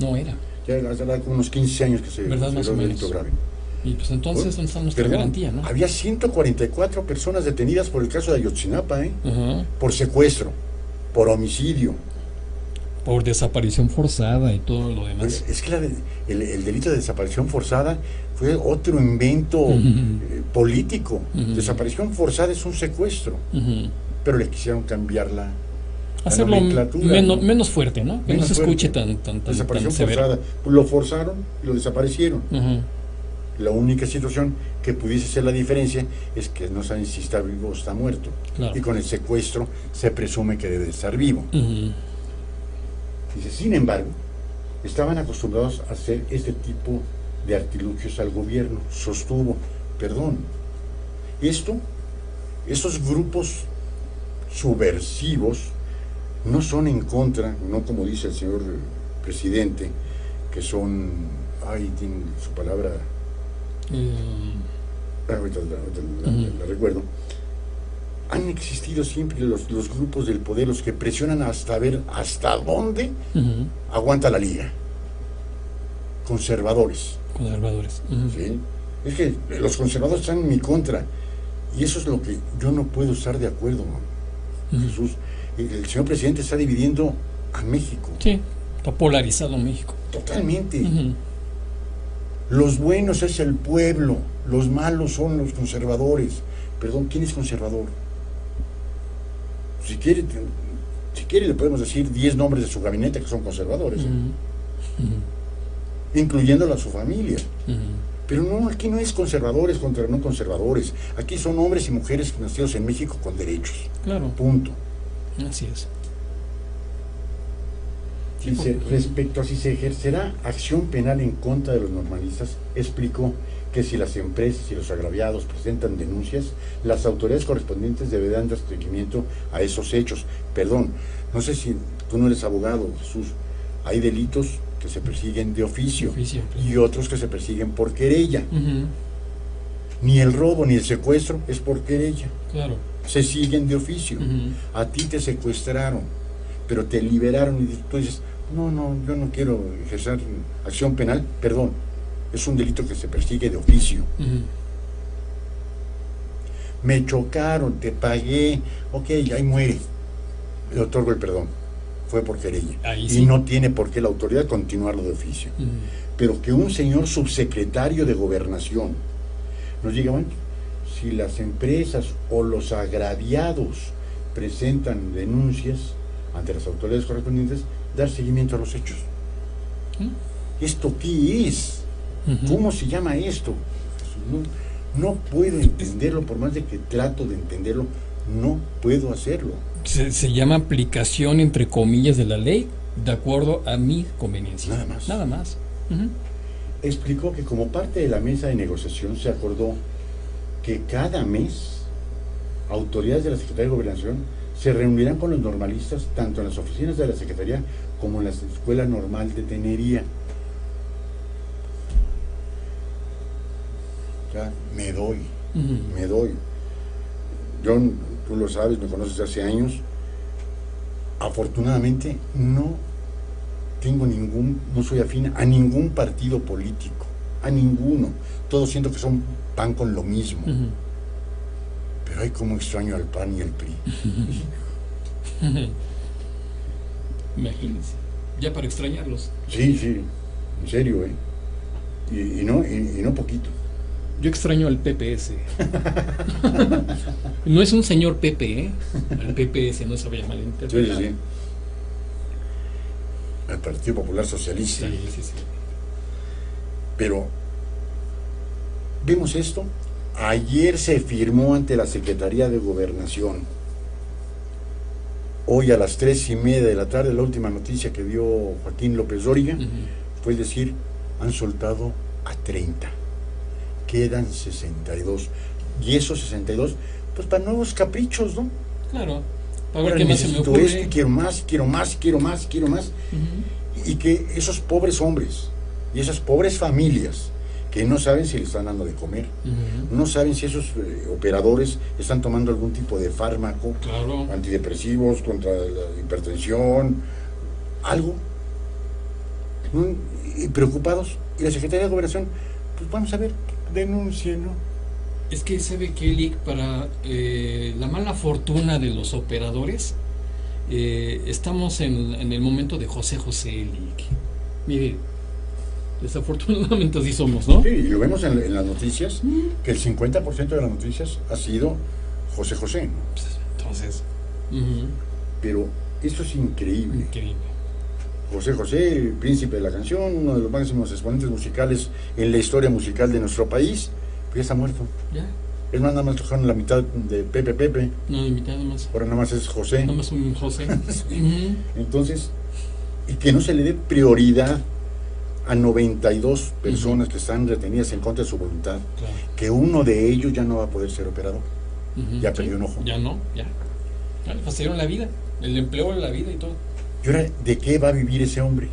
D: No era.
B: Ya hace como unos 15 años que se
D: ¿verdad? Más o menos.
B: Delito grave.
D: Y pues entonces, ¿dónde está nuestra garantía, no?
B: Había 144 personas detenidas por el caso de Ayotzinapa, por secuestro, por homicidio,
D: por desaparición forzada y todo lo demás.
B: Pues es que el delito de desaparición forzada fue otro invento político. Desaparición forzada es un secuestro, pero le quisieron cambiar la
D: hacerlo menos fuerte, ¿no? Que no se escuche tan
B: desaparición
D: severo.
B: forzada. Pues lo forzaron y lo desaparecieron. La única situación que pudiese ser la diferencia es que no saben si está vivo o está muerto. Claro. Y con el secuestro se presume que debe de estar vivo. Dice, sin embargo, estaban acostumbrados a hacer este tipo de artilugios al gobierno. Sostuvo, estos grupos subversivos no son en contra, no como dice el señor presidente, que son, tiene su palabra, ahorita la recuerdo. Han existido siempre los grupos del poder, los que presionan hasta ver hasta dónde aguanta la liga. Conservadores. ¿Sí? Es que los conservadores están en mi contra. Y eso es lo que yo no puedo estar de acuerdo, Jesús. El señor presidente está dividiendo a México.
D: Sí, está polarizado México.
B: Totalmente. Los buenos es el pueblo, los malos son los conservadores. Perdón, ¿quién es conservador? Si quiere le podemos decir 10 nombres de su gabinete que son conservadores, incluyéndolo a su familia. Pero no, aquí no es conservadores contra no conservadores. Aquí son hombres y mujeres nacidos en México con derechos.
D: Claro.
B: Punto.
D: Así es.
B: Dice, respecto a si se ejercerá acción penal en contra de los normalistas, explicó que si las empresas y los agraviados presentan denuncias, las autoridades correspondientes deberán dar seguimiento a esos hechos. Perdón, no sé si tú no eres abogado, Jesús. Hay delitos que se persiguen de oficio y otros que se persiguen por querella. Ni el robo ni el secuestro es por querella.
D: Claro.
B: Se siguen de oficio. A ti te secuestraron, pero te liberaron y tú dices, no, yo no quiero ejercer acción penal, perdón. es un delito que se persigue de oficio. Me chocaron, te pagué, ok, ahí muere, le otorgo el perdón, fue por querella.
D: Ahí
B: y
D: sí.
B: no tiene por qué la autoridad continuarlo de oficio. Pero que un señor subsecretario de Gobernación nos diga, bueno, si las empresas o los agraviados presentan denuncias ante las autoridades correspondientes, dar seguimiento a los hechos. ¿Esto qué es? ¿Cómo se llama esto? No puedo entenderlo, por más de que trato de entenderlo, no puedo hacerlo.
D: Se llama aplicación, entre comillas, de la ley, de acuerdo a mi conveniencia.
B: Nada más.
D: Nada más.
B: Explicó que como parte de la mesa de negociación se acordó que cada mes autoridades de la Secretaría de Gobernación se reunirán con los normalistas tanto en las oficinas de la Secretaría como en la Escuela Normal de Tenería. Ya me doy. Yo, tú lo sabes, me conoces hace años. Afortunadamente no tengo no soy afín a ningún partido político, a ninguno. Todos siento que son pan con lo mismo. Pero ay, cómo extraño al PAN y al PRI.
D: Imagínense, ya para extrañarlos.
B: Sí, en serio, y no poquito.
D: Yo extraño al PPS. No es un señor Pepe, el PPS, no se vaya a malinterpretar.
B: Sí. El Partido Popular Socialista.
D: Sí.
B: Pero vemos esto. Ayer se firmó ante la Secretaría de Gobernación. Hoy a las 3:30 de la tarde, la última noticia que dio Joaquín López Dóriga fue decir, han soltado a 30. Quedan 62. Y esos 62, pues para nuevos caprichos, ¿no?
D: Claro. Para ver
B: Ahora
D: qué más se me
B: necesito
D: ocurre.
B: esto, quiero más. Y que esos pobres hombres y esas pobres familias que no saben si le están dando de comer, no saben si esos operadores están tomando algún tipo de fármaco, antidepresivos contra la hipertensión, algo, y preocupados. Y la Secretaría de Gobernación, pues vamos a ver, denuncien, ¿no?
D: Es que sabe que, Lick, para la mala fortuna de los operadores, estamos en el momento de José Lick. Mire, desafortunadamente así somos, ¿no?
B: Sí, y lo vemos en las noticias, que el 50% de las noticias ha sido José, ¿no?
D: Entonces,
B: pero esto es increíble.
D: increíble.
B: José, el príncipe de la canción, uno de los máximos exponentes musicales en la historia musical de nuestro país, pues ya está muerto.
D: Ya.
B: Él nada más tocaron la mitad de Pepe.
D: No, la mitad nada más.
B: Ahora nada más es José.
D: Nada más un José.
B: Entonces, y que no se le dé prioridad a 92 personas que están retenidas en contra de su voluntad,
D: Claro.
B: que uno de ellos ya no va a poder ser operador. Ya perdió un ojo.
D: Ya no, ya. Ya le fastidiaron la vida, el empleo, la vida y todo.
B: ¿Y ahora de qué va a vivir ese hombre?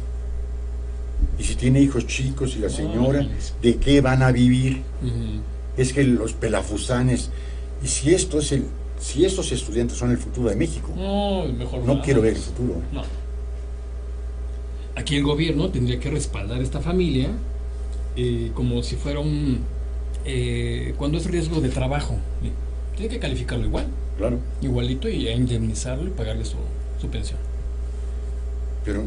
B: Y si tiene hijos chicos y la señora, ¿de qué van a vivir? Es que los pelafustanes, y si estos estudiantes son el futuro de México,
D: No, mejor
B: no quiero ver el futuro.
D: No. Aquí el gobierno tendría que respaldar a esta familia como si fuera cuando es riesgo de trabajo. Tiene que calificarlo igual,
B: Claro.
D: igualito, y indemnizarlo y pagarle su pensión.
B: Pero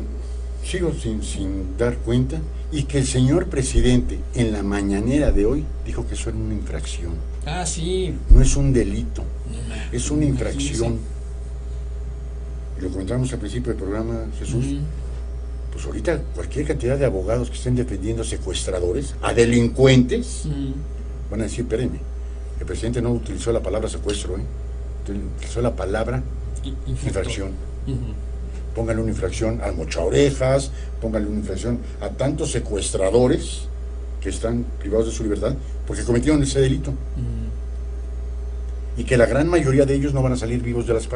B: sigo sin dar cuenta, y que el señor presidente en la mañanera de hoy dijo que eso era una infracción.
D: Ah, sí.
B: No es un delito, es una
D: Imagínese.
B: infracción. Y lo comentamos al principio del programa, Jesús. Pues ahorita cualquier cantidad de abogados que estén defendiendo secuestradores, a delincuentes, van a decir, espérenme, el presidente no utilizó la palabra secuestro, utilizó la palabra infracción. Pónganle una infracción a mochaorejas, pónganle una infracción a tantos secuestradores que están privados de su libertad porque cometieron ese delito. Y que la gran mayoría de ellos no van a salir vivos de las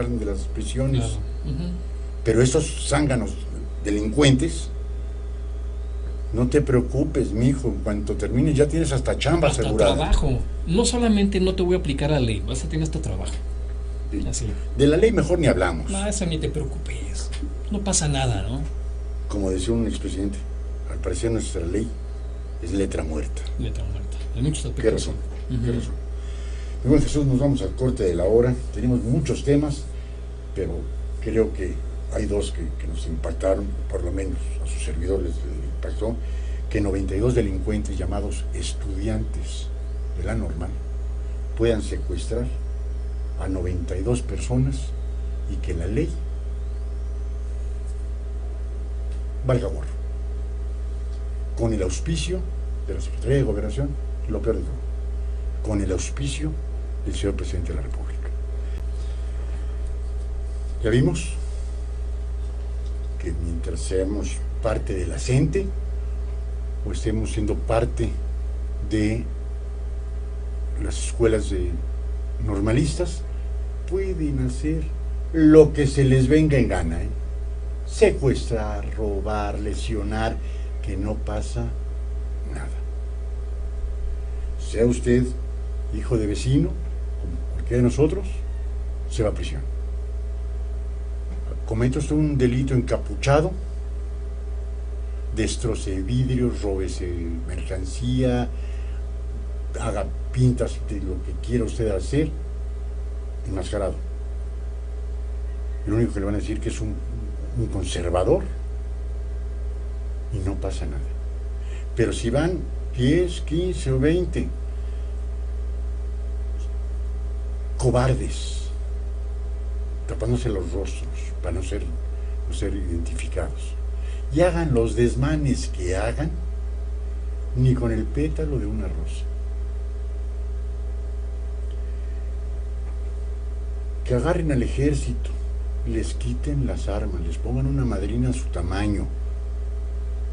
B: prisiones.
D: Claro.
B: Pero estos zánganos delincuentes, no te preocupes, mijo, en cuanto termines ya tienes hasta chamba
D: Hasta
B: asegurada.
D: trabajo. No solamente no te voy a aplicar la ley, vas a tener hasta trabajo.
B: Sí.
D: Así.
B: De la ley mejor ni hablamos.
D: No, eso ni te preocupes. No pasa nada, ¿no?
B: Como decía un expresidente, al parecer nuestra ley es letra muerta.
D: Letra muerta. En muchos aspectos.
B: Qué razón, qué razón. Bueno, Jesús, nos vamos al corte de la hora. Tenemos muchos temas, pero creo que hay dos que nos impactaron, por lo menos a sus servidores les impactó, que 92 delincuentes llamados estudiantes de la normal puedan secuestrar a 92 personas y que la ley valga gorro, con el auspicio de la Secretaría de Gobernación, lo peor de todo, con el auspicio del señor Presidente de la República. Ya vimos que mientras seamos parte de la gente o estemos siendo parte de las escuelas normalistas, pueden hacer lo que se les venga en gana, secuestrar, robar, lesionar, que no pasa nada. Sea usted hijo de vecino, como cualquiera de nosotros, se va a prisión. Cometa usted un delito encapuchado, destroce vidrios, róbese mercancía, haga pintas de lo que quiera usted hacer, enmascarado. Lo único que le van a decir que es un conservador y no pasa nada. Pero si van 10, 15 o 20 cobardes tapándose los rostros para no ser identificados y hagan los desmanes que hagan, ni con el pétalo de una rosa. Que agarren al ejército, les quiten las armas, les pongan una madrina a su tamaño,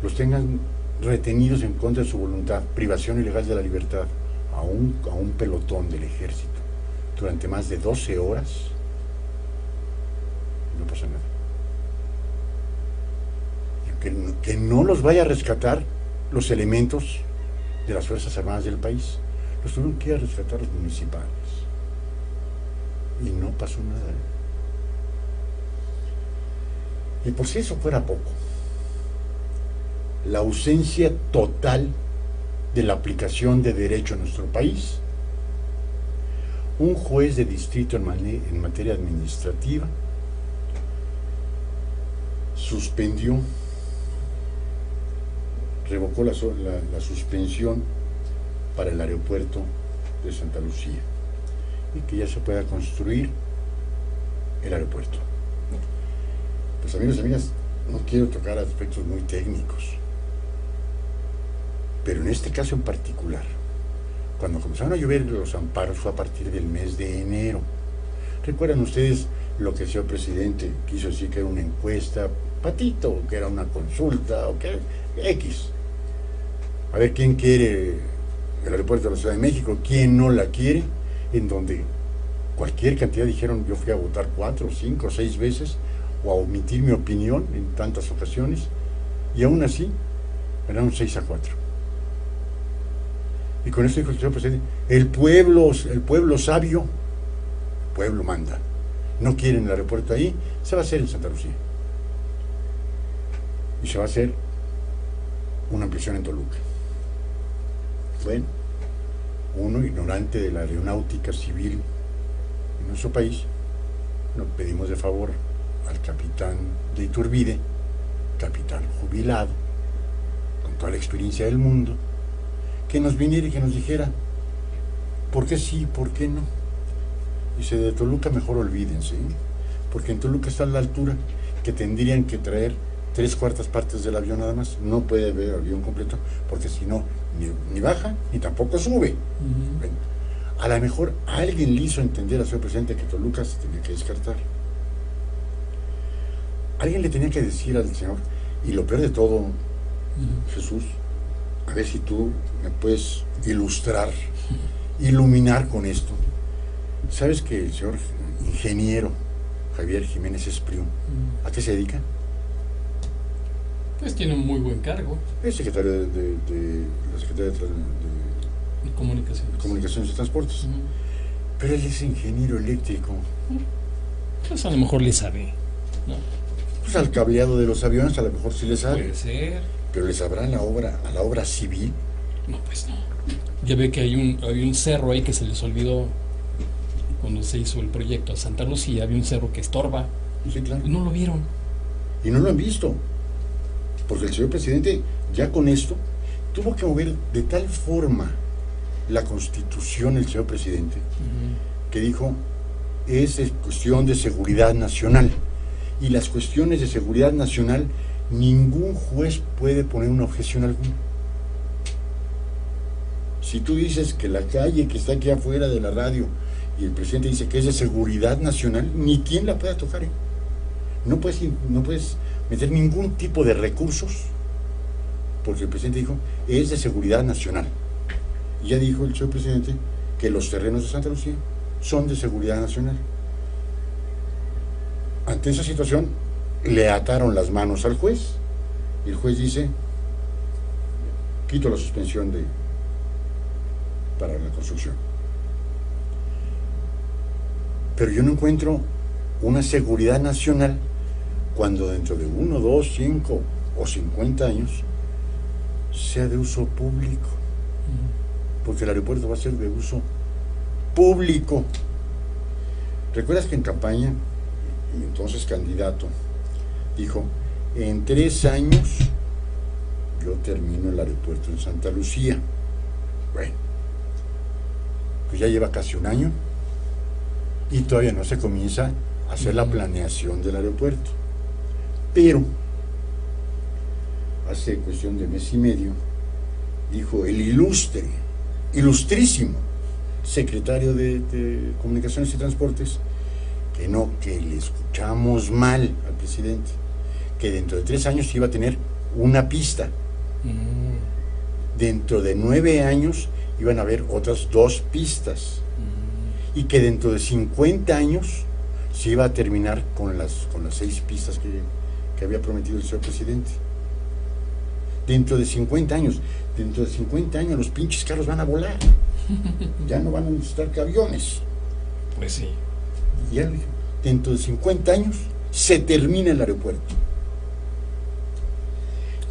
B: los tengan retenidos en contra de su voluntad, privación ilegal de la libertad, a un pelotón del ejército durante más de 12 horas, no pasa nada. Que no los vaya a rescatar los elementos de las Fuerzas Armadas del país, los tuvieron que ir a rescatar los municipales y no pasó nada. Y por si eso fuera poco, la ausencia total de la aplicación de derecho en nuestro país, un juez de distrito en materia administrativa suspendió, revocó la suspensión para el aeropuerto de Santa Lucía y que ya se pueda construir el aeropuerto. Pues amigos y amigas, no quiero tocar aspectos muy técnicos, pero en este caso en particular, cuando comenzaron a llover los amparos fue a partir del mes de enero. ¿Recuerdan ustedes lo que el señor presidente quiso decir que era una encuesta, patito, que era una consulta, o que X? A ver quién quiere el aeropuerto de la Ciudad de México, quién no la quiere, en donde cualquier cantidad dijeron, yo fui a votar 4, 5, 6 veces, o a omitir mi opinión en tantas ocasiones, y aún así ganaron 6-4. Y con esto dijo el señor presidente, el pueblo sabio, el pueblo manda. No quieren el aeropuerto ahí, se va a hacer en Santa Lucía. Y se va a hacer una ampliación en Toluca. Bueno, uno ignorante de la aeronáutica civil en nuestro país, nos pedimos de favor al capitán de Iturbide, capitán jubilado, con toda la experiencia del mundo, que nos viniera y que nos dijera por qué sí, por qué no. Dice, de Toluca mejor olvídense, porque en Toluca está a la altura que tendrían que traer 3/4 partes del avión nada más, no puede haber avión completo, porque si no, ni baja, ni tampoco sube. Bueno, a lo mejor alguien le hizo entender al señor presidente que Toluca se tenía que descartar. Alguien le tenía que decir al señor, y lo peor de todo, Jesús, a ver si tú me puedes ilustrar, iluminar con esto. ¿Sabes que el señor ingeniero Javier Jiménez Espriu, a qué se dedica?
D: Pues tiene un muy buen cargo.
B: Es secretario de la Secretaría de Comunicaciones y Transportes. Pero él es ingeniero eléctrico.
D: Pues a lo mejor le sabe, ¿no?
B: Pues al cableado de los aviones a lo mejor sí le sabe.
D: Puede ser.
B: Pero le sabrá a la obra civil,
D: No, pues no. Ya ve que había un cerro ahí que se les olvidó cuando se hizo el proyecto de Santa Lucía, había un cerro que estorba.
B: Sí, claro.
D: Y no lo vieron.
B: Y no lo han visto. Porque el señor presidente, ya con esto, tuvo que mover de tal forma la Constitución, el señor presidente, que dijo, es cuestión de seguridad nacional. Y las cuestiones de seguridad nacional, ningún juez puede poner una objeción alguna. Si tú dices que la calle que está aquí afuera de la radio y el presidente dice que es de seguridad nacional, ni quien la pueda tocar, ¿eh? No puedes meter ningún tipo de recursos, porque el presidente dijo, es de seguridad nacional. Y ya dijo el señor presidente que los terrenos de Santa Lucía son de seguridad nacional. Ante esa situación, le ataron las manos al juez, y el juez dice, quito la suspensión para la construcción. Pero yo no encuentro una seguridad nacional cuando dentro de 1, 2, 5 o 50 años sea de uso público, porque el aeropuerto va a ser de uso público. ¿Recuerdas que en campaña, y entonces candidato, dijo, en 3 años yo termino el aeropuerto en Santa Lucía? Bueno, pues ya lleva casi 1 año y todavía no se comienza a hacer la planeación del aeropuerto. Pero hace cuestión de mes y medio dijo el ilustrísimo secretario de Comunicaciones y Transportes que no, que le escuchamos mal al presidente, que dentro de 3 años iba a tener una pista, dentro de 9 años iban a haber otras 2 pistas, y que dentro de 50 años se iba a terminar con las 6 pistas que había prometido el señor presidente. Dentro de 50 años los pinches carros van a volar, ya no van a necesitar aviones.
D: Pues sí.
B: Y ya lo dijo, dentro de 50 años se termina el aeropuerto.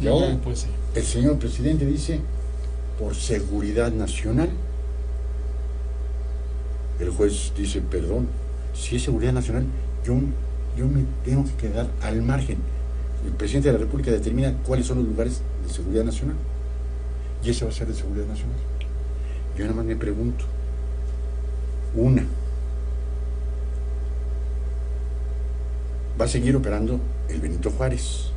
B: Y ahora
D: pues sí,
B: el señor presidente dice, por seguridad nacional. El juez dice, perdón, si es seguridad nacional, yo me tengo que quedar al margen. El presidente de la República determina cuáles son los lugares de seguridad nacional, y ese va a ser de seguridad nacional. Yo nada más me pregunto, va a seguir operando el Benito Juárez,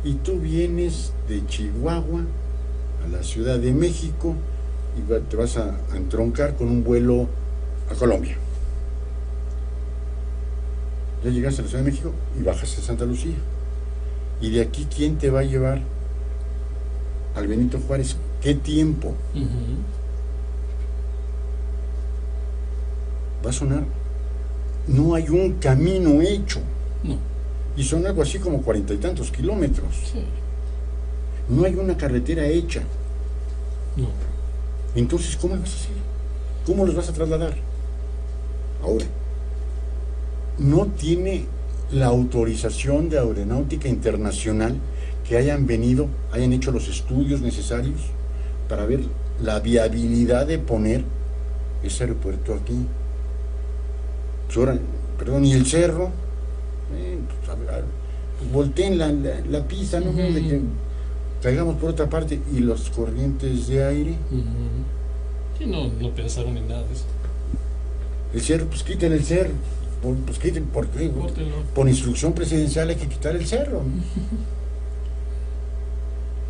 B: y tú vienes de Chihuahua a la Ciudad de México y te vas a entroncar con un vuelo a Colombia. Ya llegaste a la Ciudad de México y bajas a Santa Lucía. Y de aquí, ¿quién te va a llevar al Benito Juárez? ¿Qué tiempo? Va a sonar. No hay un camino hecho.
D: No.
B: Y son algo así como 40 y tantos kilómetros.
D: Sí.
B: No hay una carretera hecha.
D: No.
B: Entonces, ¿cómo lo vas a hacer? ¿Cómo los vas a trasladar? Ahora, no tiene la autorización de Aeronáutica Internacional que hayan hecho los estudios necesarios para ver la viabilidad de poner ese aeropuerto aquí. Pues ahora, perdón, y el cerro, pues volteen la pista, ¿no? De que traigamos por otra parte, y las corrientes de aire.
D: Sí, no pensaron en nada de eso.
B: El cerro, pues quiten el cerro. Pues quiten, ¿por qué? Por instrucción presidencial hay que quitar el cerro.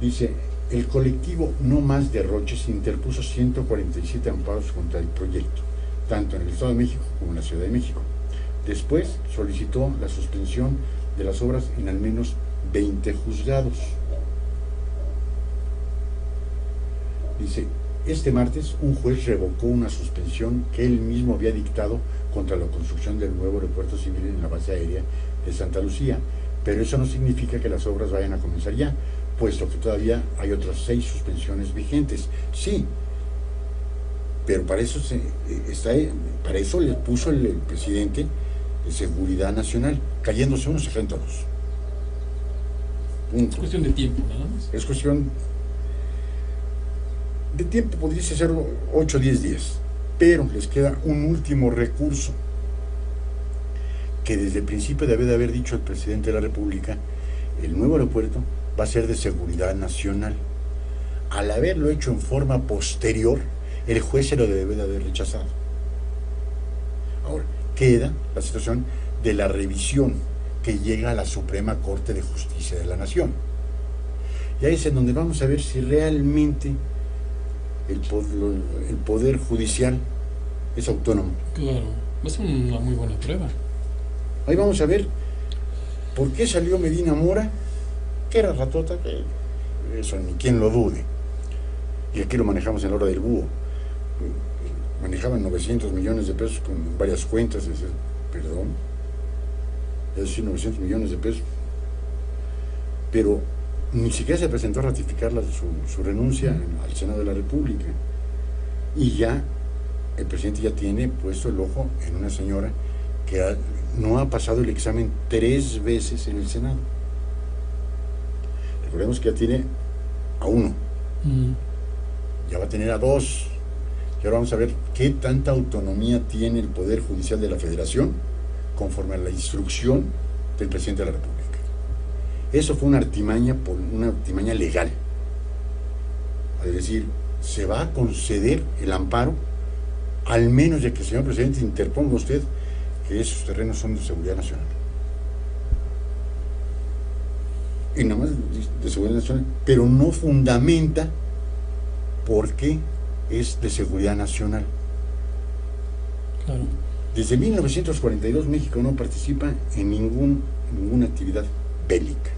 B: Dice, el colectivo No Más Derroches interpuso 147 amparos contra el proyecto, tanto en el Estado de México como en la Ciudad de México. Después solicitó la suspensión de las obras en al menos 20 juzgados. Dice, este martes un juez revocó una suspensión que él mismo había dictado contra la construcción del nuevo aeropuerto civil en la base aérea de Santa Lucía, pero eso no significa que las obras vayan a comenzar ya, puesto que todavía hay otras 6 suspensiones vigentes. Sí, pero para eso le puso el presidente de Seguridad Nacional, cayéndose unos, se caen todos. Punto.
D: Es cuestión de tiempo, nada más.
B: Es cuestión. De tiempo podría ser 8 o 10 días, pero les queda un último recurso que desde el principio debe de haber dicho el presidente de la República: el nuevo aeropuerto va a ser de seguridad nacional. Al haberlo hecho en forma posterior, el juez se lo debe de haber rechazado. Ahora, queda la situación de la revisión que llega a la Suprema Corte de Justicia de la Nación. Y ahí es en donde vamos a ver si realmente el poder judicial es autónomo.
D: Claro, es una muy buena prueba.
B: Ahí vamos a ver por qué salió Medina Mora, que era ratota, que eso ni quien lo dude. Y aquí lo manejamos en la hora del búho. Manejaban 900 millones de pesos con varias cuentas. Perdón, es decir, 900 millones de pesos. Pero ni siquiera se presentó a ratificar su renuncia al Senado de la República. Y ya el presidente ya tiene puesto el ojo en una señora que no ha pasado el examen 3 veces en el Senado. Recordemos que ya tiene a 1, ya va a tener a 2, y ahora vamos a ver qué tanta autonomía tiene el Poder Judicial de la Federación conforme a la instrucción del presidente de la República. Eso fue una artimaña legal. Es decir, se va a conceder el amparo, al menos de que el señor presidente interponga usted que esos terrenos son de seguridad nacional. Y nada más de seguridad nacional, pero no fundamenta por qué es de seguridad nacional.
D: Claro.
B: Desde 1942 México no participa en ninguna actividad bélica,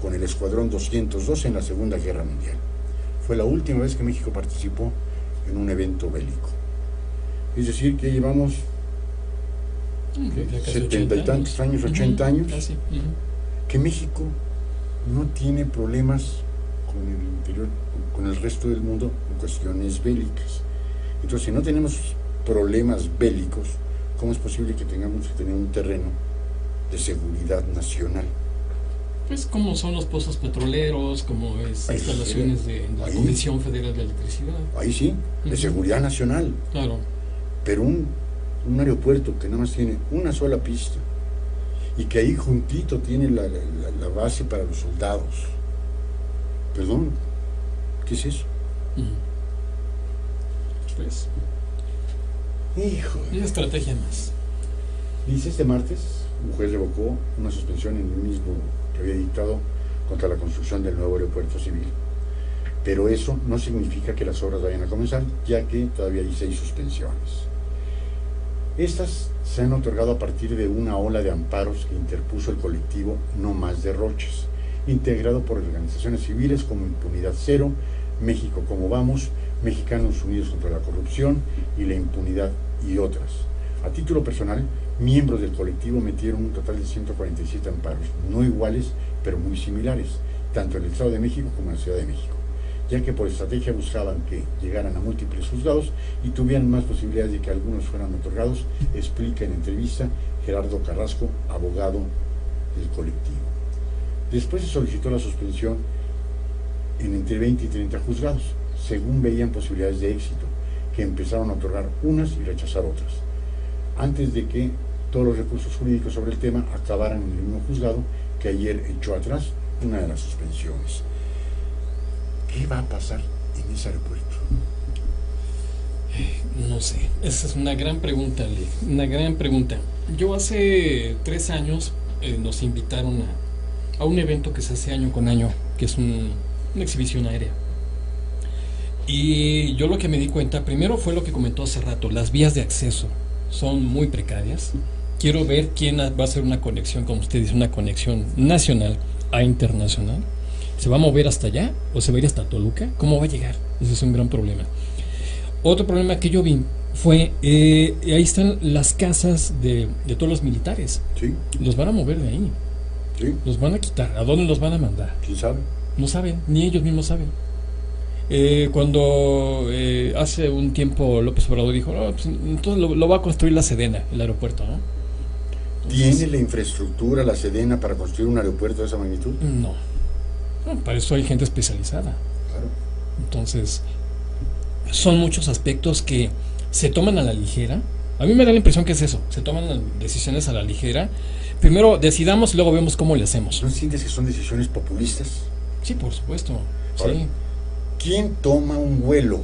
B: con el Escuadrón 202 en la Segunda Guerra Mundial. Fue la última vez que México participó en un evento bélico. Es decir, que llevamos 70 y tantos años, 80 años,
D: casi.
B: que México no tiene problemas con el interior, con el resto del mundo en cuestiones bélicas. Entonces, si no tenemos problemas bélicos, ¿cómo es posible que tengamos que tener un terreno de seguridad nacional?
D: Pues como son los pozos petroleros, como es
B: Ahí
D: instalaciones
B: sí,
D: de la
B: ahí.
D: Comisión Federal de Electricidad.
B: Ahí sí, de seguridad nacional.
D: Claro.
B: Pero un aeropuerto que nada más tiene una sola pista y que ahí juntito tiene la base para los soldados. Perdón, ¿qué es eso?
D: Pues,
B: Hijo.
D: una estrategia más.
B: Dice, este martes, un juez revocó una suspensión en el mismo que había dictado contra la construcción del nuevo aeropuerto civil. Pero eso no significa que las obras vayan a comenzar, ya que todavía hay 6 suspensiones. Estas se han otorgado a partir de una ola de amparos que interpuso el colectivo No Más Derroches, integrado por organizaciones civiles como Impunidad Cero, México Como Vamos, Mexicanos Unidos contra la Corrupción y la Impunidad y otras. A título personal, miembros del colectivo metieron un total de 147 amparos, no iguales, pero muy similares, tanto en el Estado de México como en la Ciudad de México, ya que por estrategia buscaban que llegaran a múltiples juzgados y tuvieran más posibilidades de que algunos fueran otorgados, explica en entrevista Gerardo Carrasco, abogado del colectivo. Después se solicitó la suspensión en entre 20 y 30 juzgados, según veían posibilidades de éxito, que empezaron a otorgar unas y rechazar otras, antes de que todos los recursos jurídicos sobre el tema acabaran en el mismo juzgado que ayer echó atrás una de las suspensiones. ¿Qué va a pasar en ese aeropuerto?
D: No sé, esa es una gran pregunta, Ale, una gran pregunta. Yo hace 3 años nos invitaron a un evento que se hace año con año, que es una exhibición aérea. Y yo lo que me di cuenta, primero fue lo que comentó hace rato, las vías de acceso son muy precarias. Quiero ver quién va a hacer una conexión, como usted dice, una conexión nacional a internacional. ¿Se va a mover hasta allá o se va a ir hasta Toluca? ¿Cómo va a llegar? Ese es un gran problema. Otro problema que yo vi fue, ahí están las casas de todos los militares.
B: Sí,
D: Los van a mover de ahí,
B: sí,
D: los van a quitar. ¿A dónde los van a mandar?
B: ¿quién sabe?
D: No saben, ni ellos mismos saben. Cuando hace un tiempo López Obrador dijo, no, pues, entonces lo va a construir la Sedena, el aeropuerto, ¿no? Entonces,
B: ¿Tiene la infraestructura la Sedena para construir un aeropuerto de esa magnitud?
D: no, para eso hay gente especializada.
B: Claro.
D: Entonces, son muchos aspectos que se toman a la ligera. A mí me da la impresión que es eso, se toman decisiones a la ligera. Primero decidamos y luego vemos cómo le hacemos.
B: ¿No sientes que son decisiones populistas?
D: Sí, por supuesto.
B: Ahora,
D: Sí.
B: ¿quién toma un vuelo,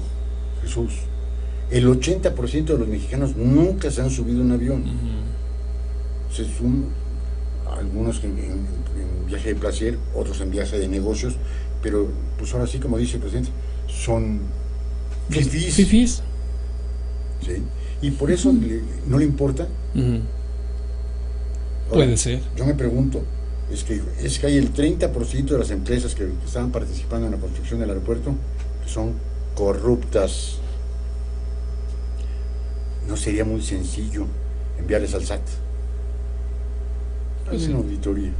B: Jesús? El 80% de los mexicanos nunca se han subido a un avión. Se suman algunos en viaje de placer, otros en viaje de negocios, pero pues ahora sí, como dice el presidente, son fifís.
D: Fifís.
B: ¿Sí? Y por eso no le importa.
D: Ujú.
B: Ahora,
D: Puede ser.
B: yo me pregunto, es que hay el 30% de las empresas que estaban participando en la construcción del aeropuerto que son corruptas. ¿No sería muy sencillo enviarles al SAT?
D: Pues
B: Una
D: sí.
B: auditoría.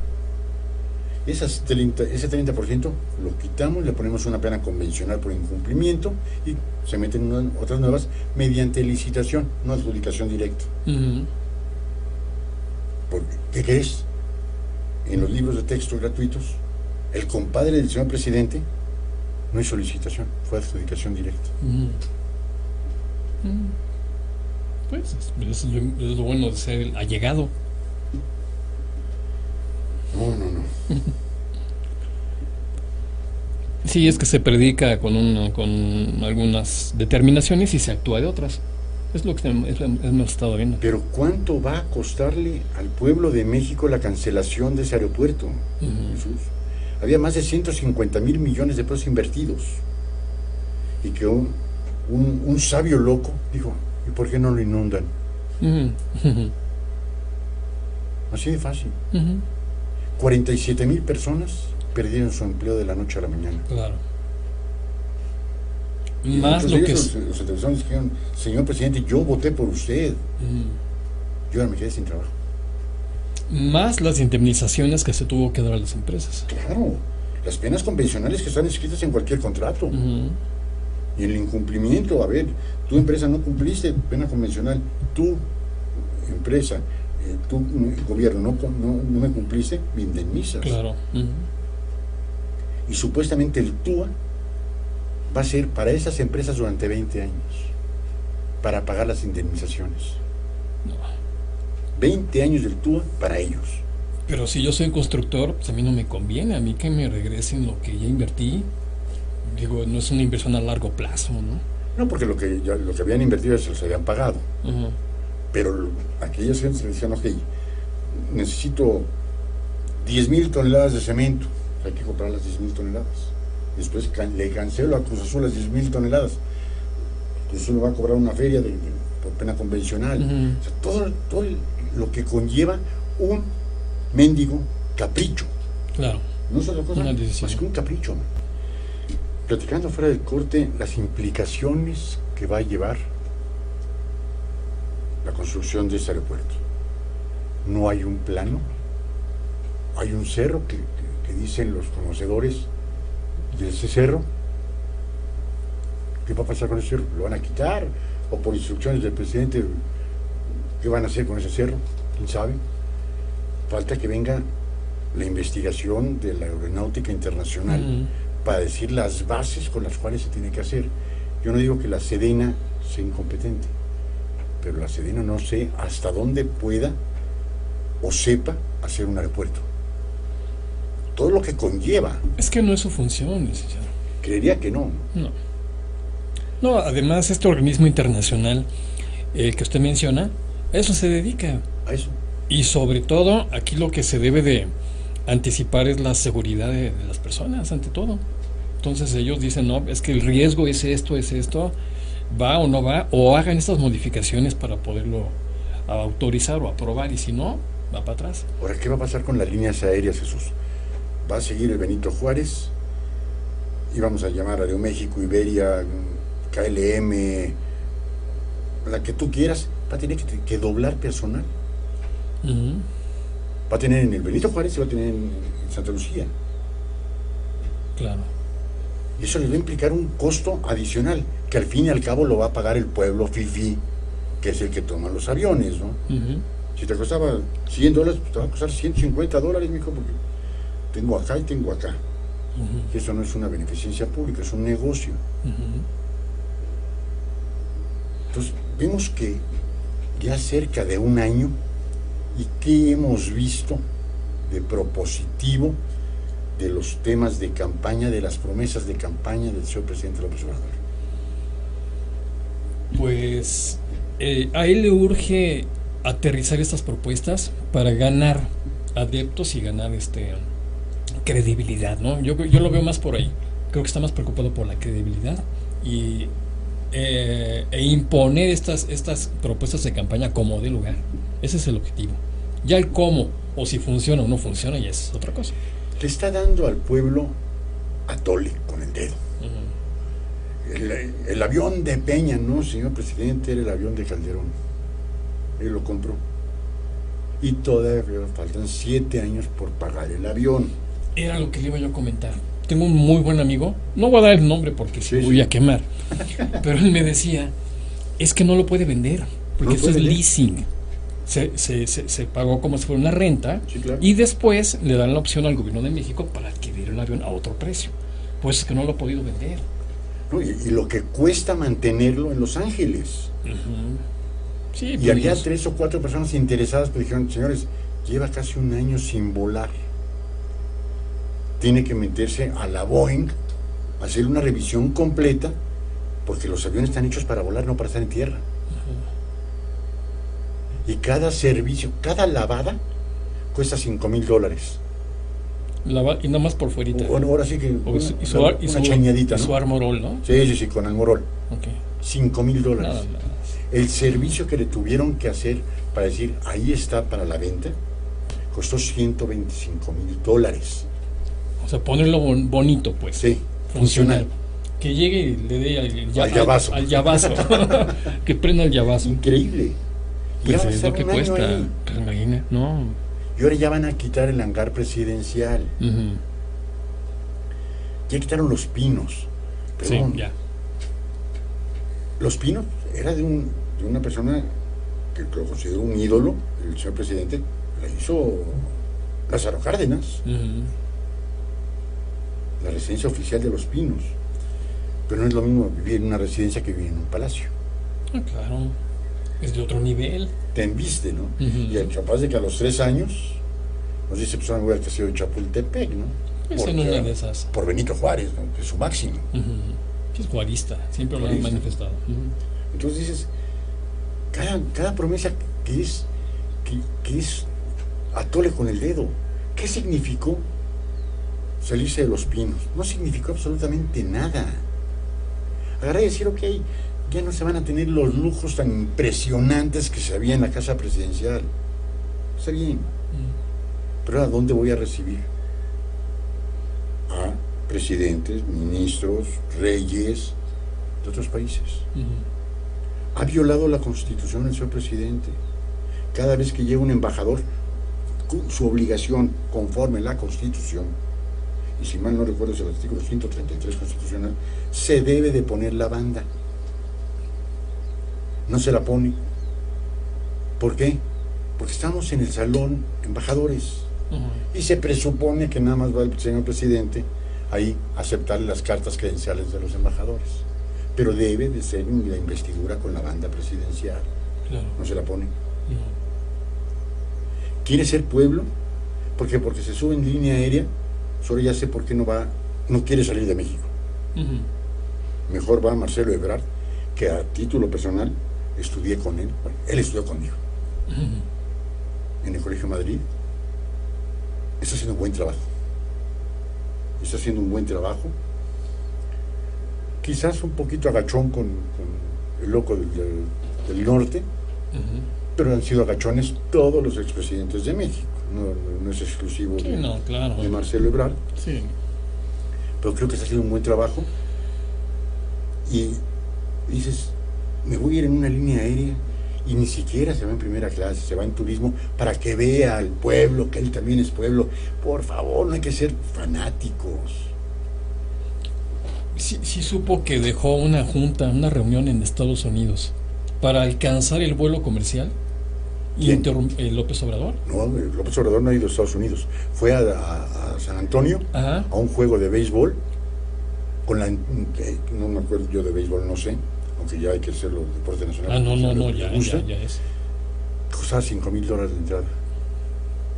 B: Ese 30% lo quitamos, le ponemos una pena convencional por incumplimiento y se meten otras nuevas mediante licitación, no adjudicación directa.
D: Ujú.
B: Porque, ¿qué crees? En los libros de texto gratuitos, el compadre del señor presidente no hizo licitación, fue adjudicación directa.
D: Ujú. Pues es lo bueno de ser el allegado.
B: No.
D: Sí, es que se predica con algunas determinaciones y se actúa de otras. Es lo que hemos estado viendo.
B: Pero ¿cuánto va a costarle al pueblo de México la cancelación de ese aeropuerto, Jesús? Había más de 150,000 millones de pesos invertidos. Y que un sabio loco dijo, ¿y por qué no lo inundan?
D: Ujú.
B: Así de fácil.
D: Ujú.
B: 47,000 personas perdieron su empleo de la noche a la mañana.
D: Claro.
B: Y
D: Más
B: muchos
D: lo
B: de
D: que
B: ellos, los entrevistados dijeron, señor presidente, yo voté por usted.
D: Ujú.
B: Yo ahora me quedé sin trabajo.
D: Más las indemnizaciones que se tuvo que dar a las empresas.
B: Claro, las penas convencionales que están escritas en cualquier contrato.
D: Ujú.
B: Y el incumplimiento, a ver, tu empresa no cumpliste, pena convencional. Tu empresa, tu gobierno no me cumpliste, me indemnizas.
D: Claro. Ujú.
B: Y supuestamente el TUA va a ser para esas empresas durante 20 años, para pagar las indemnizaciones.
D: No.
B: 20 años del TUA para ellos.
D: Pero si yo soy constructor, pues a mí no me conviene, a mí que me regresen lo que ya invertí. Digo, no es una inversión a largo plazo, ¿no?
B: No, porque lo que habían invertido ya se los habían pagado.
D: Ujú.
B: Pero aquellas gentes le decían, ok, necesito 10,000 toneladas de cemento, hay que comprar las 10,000 toneladas. Después le cancelo a Cruz Azul las 10,000 toneladas. Cruz Azul va a cobrar una feria por pena convencional.
D: Ujú.
B: O sea, todo lo que conlleva un mendigo capricho.
D: Claro.
B: No es otra cosa
D: Una decisión.
B: más que un capricho. Platicando fuera del corte, las implicaciones que va a llevar la construcción de este aeropuerto. No hay un plano, hay un cerro que dicen los conocedores de ese cerro. ¿Qué va a pasar con ese cerro? ¿Lo van a quitar? ¿O por instrucciones del presidente qué van a hacer con ese cerro? ¿Quién sabe? Falta que venga la investigación de la Aeronáutica Internacional
D: Ujú.
B: para decir las bases con las cuales se tiene que hacer. Yo no digo que la Sedena sea incompetente, pero la Sedena no sé hasta dónde pueda o sepa hacer un aeropuerto. Todo lo que conlleva,
D: Es que no es su función, licenciado.
B: creería que no.
D: No. No, además este organismo internacional que usted menciona, a eso se dedica.
B: A eso.
D: Y sobre todo, aquí lo que se debe de anticipar es la seguridad de las personas, ante todo. Entonces ellos dicen, no, es que el riesgo es esto, va o no va, o hagan estas modificaciones para poderlo autorizar o aprobar, y si no, va para atrás.
B: Ahora, ¿qué va a pasar con las líneas aéreas, Jesús? ¿Va a seguir el Benito Juárez? Íbamos a llamar Aeroméxico, Iberia, KLM, la que tú quieras. Va a tener que doblar personal.
D: Ujú.
B: Va a tener en el Benito Juárez y va a tener en Santa Lucía.
D: Claro.
B: Y eso les va a implicar un costo adicional, que al fin y al cabo lo va a pagar el pueblo fifí, que es el que toma los aviones, ¿no?
D: Ujú.
B: Si te costaba $100, pues te va a costar $150, mijo, porque tengo acá y tengo acá.
D: Ujú.
B: Y eso no es una beneficencia pública, es un negocio.
D: Ujú.
B: Entonces, vemos que ya cerca de un año, ¿y qué hemos visto de propositivo de los temas de campaña, de las promesas de campaña del señor presidente López Obrador?
D: Pues a él le urge aterrizar estas propuestas para ganar adeptos y ganar credibilidad, ¿no? Yo lo veo más por ahí. Creo que está más preocupado por la credibilidad y imponer estas propuestas de campaña como de lugar. Ese es el objetivo. Ya el cómo, o si funciona o no funciona, ya es otra cosa.
B: Le está dando al pueblo a tole con el dedo. El avión de Peña, no, señor presidente, era el avión de Calderón. Él lo compró. Y todavía faltan 7 años por pagar el avión.
D: Era lo que le iba yo a comentar. Tengo un muy buen amigo, no voy a dar el nombre porque se voy a quemar, pero él me decía, es que no lo puede vender, porque esto es leasing. Se pagó como si fuera una renta,
B: sí, claro.
D: Y después le dan la opción al gobierno de México para adquirir el avión a otro precio. Pues es que no lo ha podido vender.
B: No, y lo que cuesta mantenerlo en Los Ángeles.
D: Sí,
B: y había 3 o 4 personas interesadas, pero dijeron, señores, lleva casi un año sin volar. Tiene que meterse a la Boeing, hacer una revisión completa, porque los aviones están hechos para volar, no para estar en tierra. Y cada servicio, cada lavada, cuesta $5,000.
D: Y nada más por fuerita.
B: Bueno, ahora sí que
D: una
B: chañadita,
D: ¿no? Su armorol, ¿no?
B: Sí, con armorol.
D: Okay.
B: $5,000.
D: Nada más.
B: El servicio que le tuvieron que hacer para decir, ahí está para la venta, costó $125,000.
D: O sea, ponerlo bonito, pues.
B: Sí, funcional.
D: Que llegue y le dé al llavazo. Que prenda el llavazo.
B: Increíble.
D: Pues es lo que cuesta. Pues imagina, no.
B: Y ahora ya van a quitar el hangar presidencial. Ya quitaron Los Pinos. Perdón.
D: Sí, ya.
B: Los Pinos era de una persona que lo consideró un ídolo, el señor presidente, la hizo Lázaro Cárdenas. La residencia oficial de Los Pinos. Pero no es lo mismo vivir en una residencia que vivir en un palacio.
D: Claro, es de otro nivel.
B: Te embiste, ¿no? Y el capaz de que a los 3 años nos dice, pues me voy al castillo de Chapultepec, ¿no?
D: Es en una de esas.
B: Por Benito Juárez, ¿no? Que es su máximo.
D: Es juarista, siempre lo han manifestado.
B: Entonces dices, cada promesa que es atole con el dedo. ¿Qué significó salirse de Los Pinos? No significó absolutamente nada. Agarrar y decir, ok, ya no se van a tener los lujos tan impresionantes que se había en la casa presidencial. Está bien. Pero ¿a dónde voy a recibir? A presidentes, ministros, reyes de otros países. Ha violado la Constitución el señor presidente. Cada vez que llega un embajador, su obligación conforme la Constitución, y si mal no recuerdo es el artículo 133 constitucional, se debe de poner la banda. No se la pone. ¿Por qué? Porque estamos en el salón embajadores. Y se presupone que nada más va el señor presidente ahí a aceptar las cartas credenciales de los embajadores. Pero debe de ser la investidura con la banda presidencial.
D: Claro.
B: No se la pone. ¿Quiere ser pueblo? Porque se sube en línea aérea, solo ya sé por qué no quiere salir de México. Mejor va Marcelo Ebrard, que a título personal estudié con él. Bueno, él estudió conmigo. En el Colegio Madrid. Está haciendo un buen trabajo. Está haciendo un buen trabajo. Quizás un poquito agachón con el loco del norte, pero han sido agachones todos los expresidentes de México. No es exclusivo de Marcelo Ebrard.
D: Sí.
B: Pero creo que está haciendo un buen trabajo. Y dices, me voy a ir en una línea aérea y ni siquiera se va en primera clase, se va en turismo para que vea al pueblo, que él también es pueblo. Por favor, no hay que ser fanáticos.
D: Sí supo que dejó una reunión en Estados Unidos para alcanzar el vuelo comercial.
B: ¿Quién?
D: ¿López Obrador?
B: No, López Obrador no ha ido a Estados Unidos. Fue a San Antonio, a un juego de béisbol, no me acuerdo yo de béisbol, no sé, a aunque ya hay que hacerlo deporte nacional.
D: Ah, no,
B: ya
D: es.
B: Costaba $5,000 de entrada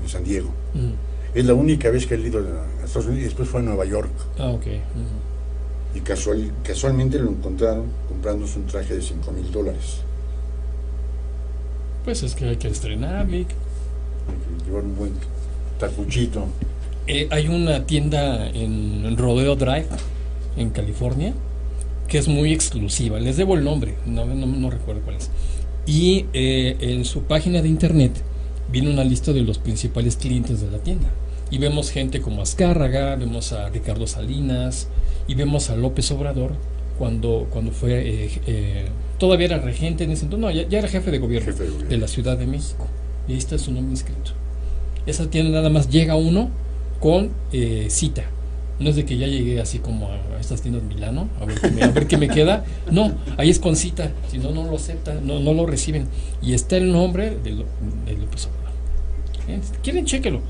B: en San Diego.
D: Mm.
B: Es la única vez que he ido a Estados Unidos y después fue a Nueva York.
D: Ah, ok.
B: Y casualmente lo encontraron comprándose un traje de $5,000.
D: Pues es que hay que estrenar, Nick.
B: Hay que llevar un buen tacuchito.
D: Hay una tienda en Rodeo Drive, en California, que es muy exclusiva. Les debo el nombre, no recuerdo cuál es. Y en su página de internet viene una lista de los principales clientes de la tienda. Y vemos gente como Azcárraga, vemos a Ricardo Salinas y vemos a López Obrador cuando fue, todavía era regente en ese entonces, no, ya era jefe de gobierno de la Ciudad de México. Y ahí está su nombre inscrito. Esa tienda nada más llega uno con cita. No es de que ya llegué así como a estas tiendas Milano, a ver qué me queda. No, ahí es con cita, si no, no lo aceptan, no lo reciben. Y está el nombre de López Obrador. Si quieren, chéquelo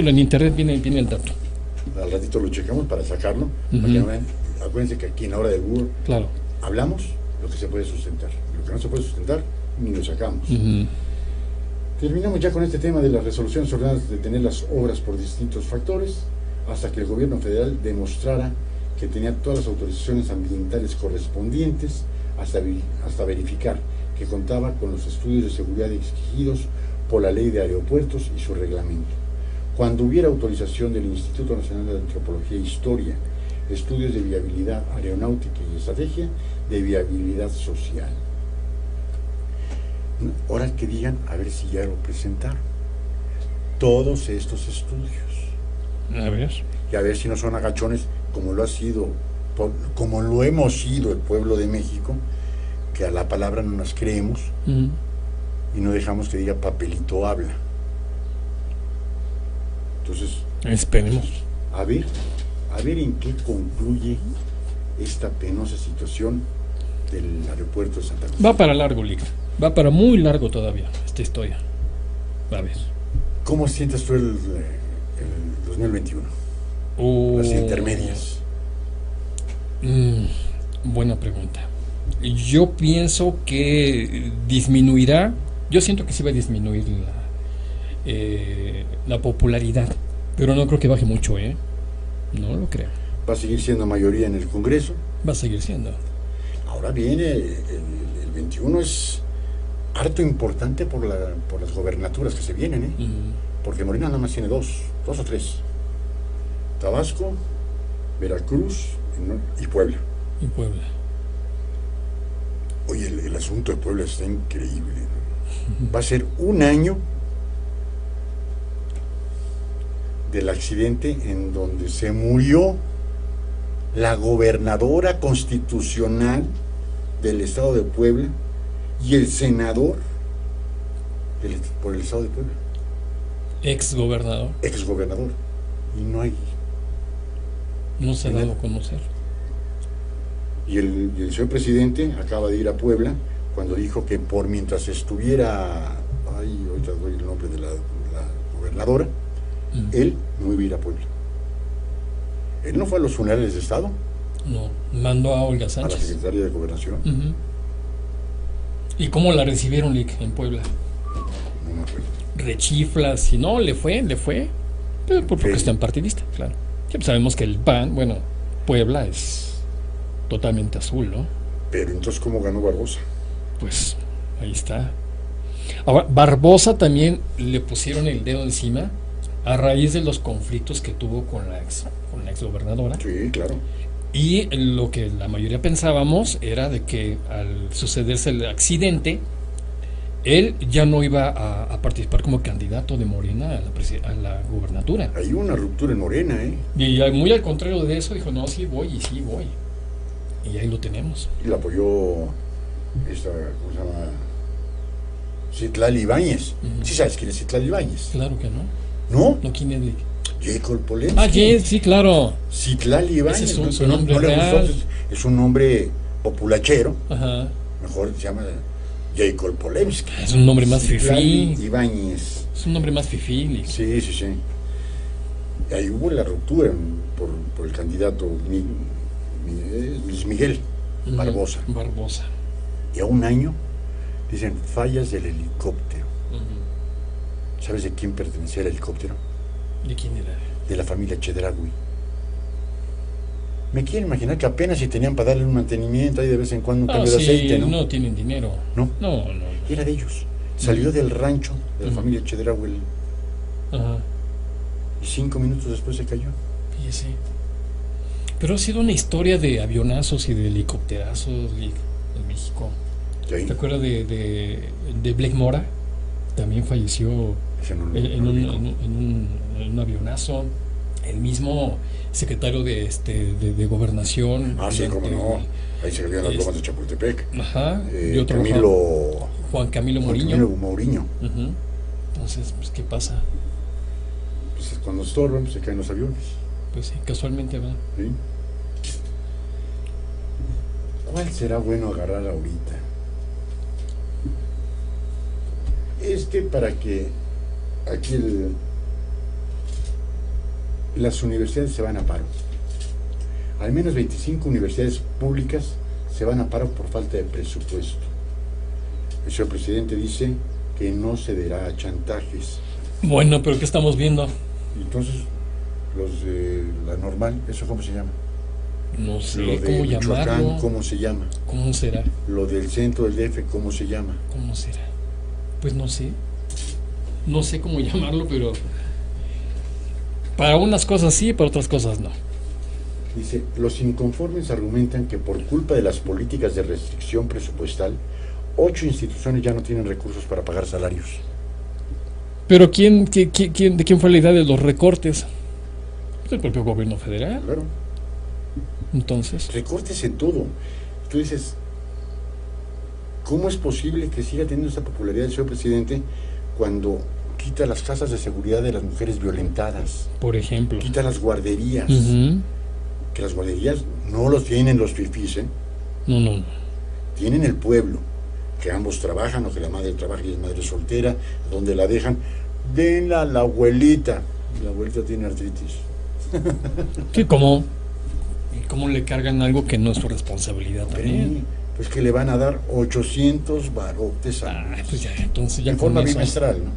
D: en internet, viene el dato.
B: Al ratito lo checamos para sacarlo. Para que no vean. Acuérdense que aquí en la hora del Google
D: claro,
B: hablamos lo que se puede sustentar. Lo que no se puede sustentar, ni lo sacamos. Terminamos ya con este tema de las resoluciones ordenadas de detener las obras por distintos factores, hasta que el gobierno federal demostrara que tenía todas las autorizaciones ambientales correspondientes, hasta verificar que contaba con los estudios de seguridad exigidos por la Ley de Aeropuertos y su reglamento. Cuando hubiera autorización del Instituto Nacional de Antropología e Historia, estudios de viabilidad aeronáutica y estrategia de viabilidad social. Ahora que digan, a ver si ya lo presentaron. Todos estos estudios.
D: A ver.
B: Y a ver si no son agachones como lo ha sido, como lo hemos sido el pueblo de México, que a la palabra no nos creemos y no dejamos que diga papelito habla. Entonces,
D: esperemos.
B: A ver en qué concluye esta penosa situación del aeropuerto de Santa Cruz.
D: Va para largo, Lick. Va para muy largo todavía esta historia. A ver.
B: ¿Cómo sientes tú el 2021? Las intermedias.
D: Buena pregunta. Yo pienso que disminuirá. Yo siento que sí va a disminuir la popularidad, pero no creo que baje mucho, no lo creo.
B: ¿Va a seguir siendo mayoría en el Congreso?
D: Va a seguir siendo.
B: Ahora viene el 21, es harto importante por las gobernaturas que se vienen, porque Morena nada más tiene dos o tres: Tabasco, Veracruz y Puebla. Oye, el asunto de Puebla está increíble, ¿no? Va a ser un año del accidente en donde se murió la gobernadora constitucional del estado de Puebla y el senador por el estado de Puebla.
D: Ex gobernador.
B: Y
D: no se ha dado a conocer.
B: Y el señor presidente acaba de ir a Puebla cuando dijo que por mientras estuviera, ahorita doy el nombre de la gobernadora, él no iba a ir a Puebla. Él no fue a los funerales de Estado.
D: No, mandó a Olga Sánchez,
B: a la secretaria de Gobernación.
D: ¿Y cómo la recibieron, Lick, en Puebla?
B: No me acuerdo.
D: Rechiflas, si no, le fue, pero por cuestión partidista, claro. Ya sabemos que el PAN, Puebla es totalmente azul, ¿no?
B: Pero entonces, ¿cómo ganó Barbosa?
D: Pues ahí está. Ahora, Barbosa también le pusieron el dedo encima a raíz de los conflictos que tuvo con la ex gobernadora.
B: Sí, claro.
D: Y lo que la mayoría pensábamos era de que al sucederse el accidente, él ya no iba a participar como candidato de Morena a la gubernatura.
B: Hay una ruptura en Morena,
D: Y muy al contrario de eso, dijo, no, sí voy. Y ahí lo tenemos.
B: Y la apoyó esta, ¿cómo se llama? Citlali Ibáñez. ¿Sí sabes quién es Citlali Ibáñez?
D: Claro que no.
B: ¿No?
D: No, ¿quién es?
B: Jacob Polensky.
D: Sí, claro.
B: Citlali Ibáñez.
D: Ese es su nombre real.
B: Es un nombre populachero.
D: Ajá.
B: Mejor se llama Jacob Polensky.
D: Es un nombre más
B: Citlali
D: fifí.
B: Ibáñez.
D: Es un nombre más fifí.
B: Sí. Y ahí hubo la ruptura por el candidato Luis Miguel. Barbosa.
D: Barbosa.
B: Y a un año dicen fallas del helicóptero. ¿Sabes de quién pertenecía el helicóptero?
D: ¿De quién era?
B: De la familia Chedraui. Me quiero imaginar que apenas si tenían para darle un mantenimiento ahí de vez en cuando un cambio de aceite, ¿no?
D: No tienen dinero.
B: No.
D: No.
B: Era de ellos. Salió del rancho de la familia Chedraui
D: Ajá.
B: y 5 minutos después se cayó.
D: Fíjese. Pero ha sido una historia de avionazos y de helicópterazos en México.
B: Sí.
D: ¿Te acuerdas de Blake Mora? También falleció
B: Ese no lo
D: en
B: ubico.
D: un avionazo. El mismo secretario de Gobernación.
B: Ah, sí, cómo no. Ahí se cayeron las bombas de Chapultepec.
D: Ajá. Y otro Juan Camilo Mourinho. Ujú. Entonces, pues, ¿qué pasa?
B: Pues cuando estorban, pues, se caen los aviones.
D: Pues sí, casualmente va.
B: ¿Sí? ¿Cuál será bueno agarrar ahorita? Para que aquí las universidades se van a paro. Al menos 25 universidades públicas se van a paro por falta de presupuesto. El señor presidente dice que no cederá a chantajes.
D: Bueno, pero ¿qué estamos viendo?
B: Entonces, los de la normal, ¿eso cómo se llama?
D: No sé
B: Lo de
D: cómo
B: Michoacán,
D: llamarlo.
B: ¿cómo se llama?
D: ¿Cómo será?
B: Lo del centro del DF, ¿cómo se llama?
D: ¿Cómo será? Pues no sé. No sé cómo llamarlo, pero para unas cosas sí, para otras cosas no.
B: Dice, los inconformes argumentan que por culpa de las políticas de restricción presupuestal, 8 instituciones ya no tienen recursos para pagar salarios.
D: Pero ¿de quién fue la idea de los recortes? Pues el propio gobierno federal.
B: Claro.
D: Entonces,
B: Recortes en todo. Tú dices, ¿cómo es posible que siga teniendo esta popularidad el señor presidente cuando quita las casas de seguridad de las mujeres violentadas?
D: por ejemplo.
B: Quita las guarderías.
D: Ujú.
B: Que las guarderías no los tienen los fifís, ¿eh?
D: No.
B: Tienen el pueblo, que ambos trabajan, o que la madre trabaja y es madre soltera, donde la dejan, denla a la abuelita. La abuelita tiene artritis.
D: Sí, ¿cómo le cargan algo que no es su responsabilidad también?
B: Pues que le van a dar 800 barotes al mes.
D: Pues ya, entonces ya
B: En
D: con
B: forma
D: eso.
B: bimestral, ¿no?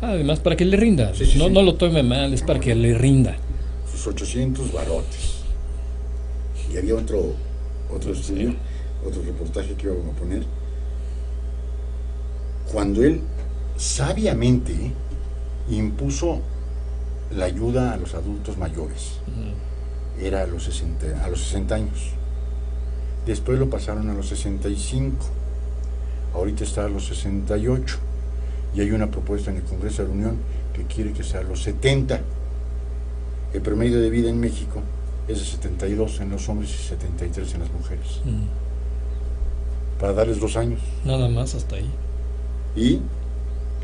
D: Además, para que le rinda.
B: Sí, sí,
D: no,
B: sí.
D: no lo tome mal, es para que le rinda.
B: Sus 800 barotes. Y había otro estudio, otro reportaje que íbamos a poner. Cuando él sabiamente impuso la ayuda a los adultos mayores, era a los 60 años. Después lo pasaron a los 65. Ahorita está a los 68. Y hay una propuesta en el Congreso de la Unión que quiere que sea a los 70. El promedio de vida en México es de 72 en los hombres y 73 en las mujeres. Para darles 2 años.
D: Nada más hasta ahí.
B: Y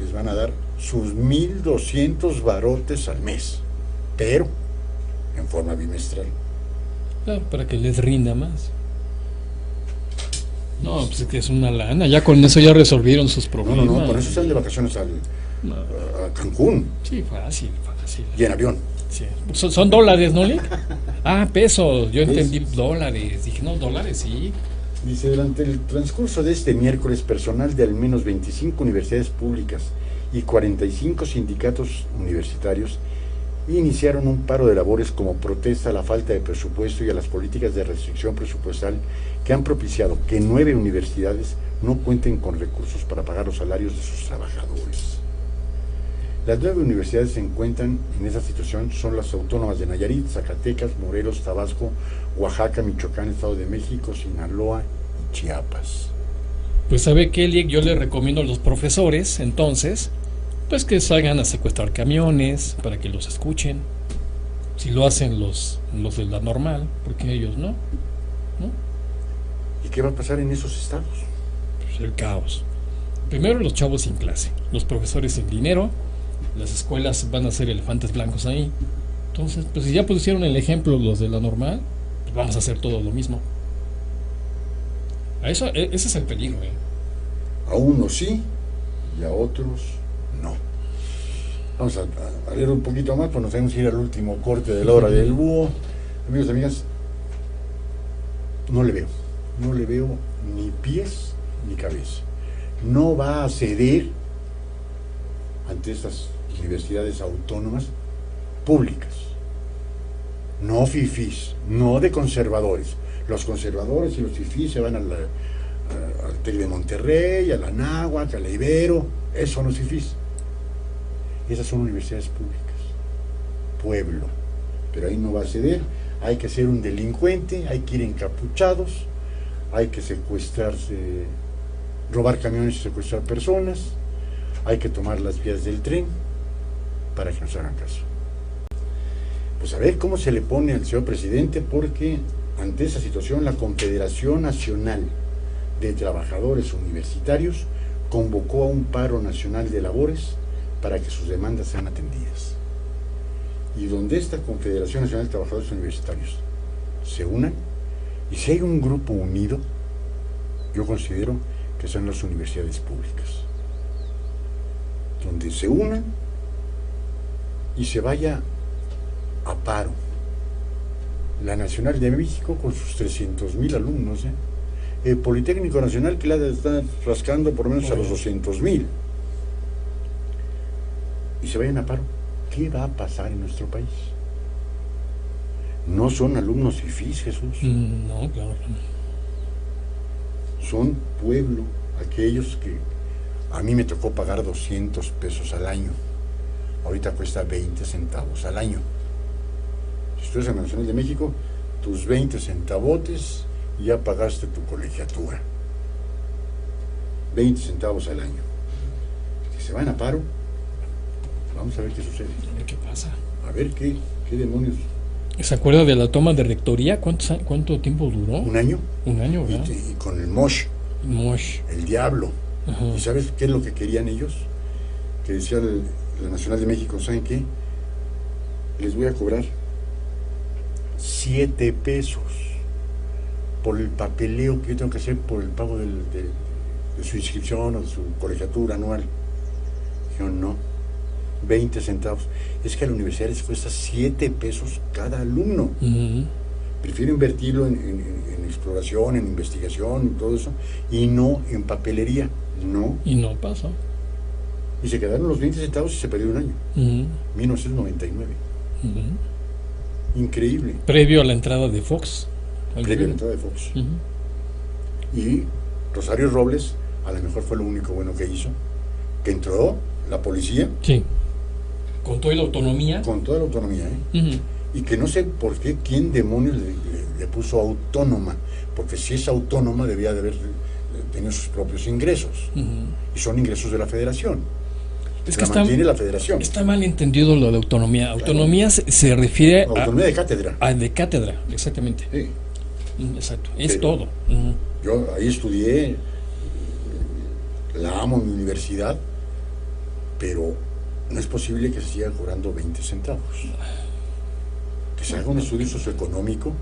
B: les van a dar sus 1,200 barotes al mes, pero en forma bimestral.
D: Claro, para que les rinda más. No, pues es que es una lana. Ya con eso ya resolvieron sus problemas.
B: No, por eso salen de vacaciones a Cancún
D: Sí, fácil.
B: y en avión.
D: Sí. Son dólares, ¿no, Lick? Ah, pesos. Yo entendí dólares. Dije, no, dólares, sí.
B: Dice, durante el transcurso de este miércoles, personal de al menos 25 universidades públicas y 45 sindicatos universitarios iniciaron un paro de labores como protesta a la falta de presupuesto y a las políticas de restricción presupuestal que han propiciado que 9 universidades no cuenten con recursos para pagar los salarios de sus trabajadores. Las 9 universidades se encuentran en esa situación son las autónomas de Nayarit, Zacatecas, Morelos, Tabasco, Oaxaca, Michoacán, Estado de México, Sinaloa y Chiapas.
D: Pues ¿sabe qué, Lick? Yo le recomiendo a los profesores, entonces, pues que salgan a secuestrar camiones para que los escuchen. Si lo hacen los de la normal, porque ellos no.
B: ¿Y qué va a pasar en esos estados?
D: Pues el caos. Primero los chavos sin clase, los profesores sin dinero, las escuelas van a ser elefantes blancos ahí. Entonces, pues si ya pusieron el ejemplo los de la normal, pues vamos a hacer todo lo mismo. Ese es el peligro, ¿eh?
B: A unos sí y a otros no. Vamos a leer un poquito más, pues nos tenemos que ir al último corte de la hora del búho. Amigos y amigas, no le veo. no le veo ni pies ni cabeza. No va a ceder ante estas universidades autónomas públicas. No fifís, no de conservadores. Los conservadores y los fifís se van al TEC de Monterrey, a la Anáhuac, a la Ibero. Esos son los fifís. Esas son universidades públicas. Pueblo. Pero ahí no va a ceder. Hay que ser un delincuente, hay que ir encapuchados, hay que secuestrarse, robar camiones y secuestrar personas, hay que tomar las vías del tren para que nos hagan caso. Pues a ver cómo se le pone al señor presidente, porque ante esa situación la Confederación Nacional de Trabajadores Universitarios convocó a un paro nacional de labores para que sus demandas sean atendidas. Y donde esta Confederación Nacional de Trabajadores Universitarios se unan, y si hay un grupo unido, yo considero que son las universidades públicas, donde se unan y se vaya a paro. La Nacional de México con sus 300,000 alumnos, el Politécnico Nacional, que la está rascando por lo menos a los 200,000, y se vayan a paro. ¿Qué va a pasar en nuestro país? No son alumnos fifís, Jesús.
D: No, claro.
B: Son pueblo, aquellos que a mí me tocó pagar 200 pesos al año. Ahorita cuesta 20 centavos al año. Si estudias en la Nacional de México, tus 20 centavotes y ya pagaste tu colegiatura. 20 centavos al año. Si se van a paro, vamos a ver qué sucede.
D: A ver qué pasa.
B: A ver qué demonios.
D: ¿Se acuerda de la toma de rectoría? ¿Cuánto tiempo duró?
B: Un año.
D: Un año, ¿verdad?
B: Y con el Mosh.
D: Mosh.
B: El diablo.
D: Ajá.
B: ¿Y sabes qué es lo que querían ellos? Que decía la Nacional de México, ¿saben qué? Les voy a cobrar 7 pesos por el papeleo que yo tengo que hacer por el pago de su inscripción o de su colegiatura anual. Dijeron, no, 20 centavos. Es que a la universidad les cuesta 7 pesos cada alumno. Prefiero invertirlo en exploración, en investigación, y todo eso, y no en papelería. No.
D: Y no pasa.
B: Y se quedaron los 20 centavos y se perdió un año. 1999. Increíble.
D: Previo a la entrada de Fox.
B: Previo a la entrada de Fox. Y Rosario Robles, a lo mejor fue lo único bueno que hizo, que entró la policía.
D: Sí. Con toda la autonomía.
B: Con toda la autonomía, y que no sé por qué, quién demonios le puso autónoma, porque si es autónoma debía de haber tenido sus propios ingresos, y son ingresos de la federación.
D: Es que
B: mantiene la federación.
D: Está mal entendido lo de autonomía. Autonomía se refiere
B: a autonomía de cátedra.
D: De cátedra, exactamente.
B: Sí.
D: Exacto, es
B: Sí.
D: todo.
B: Yo ahí estudié, la amo en mi universidad, pero no es posible que se siga cobrando 20 centavos. Que se haga un estudio socioeconómico,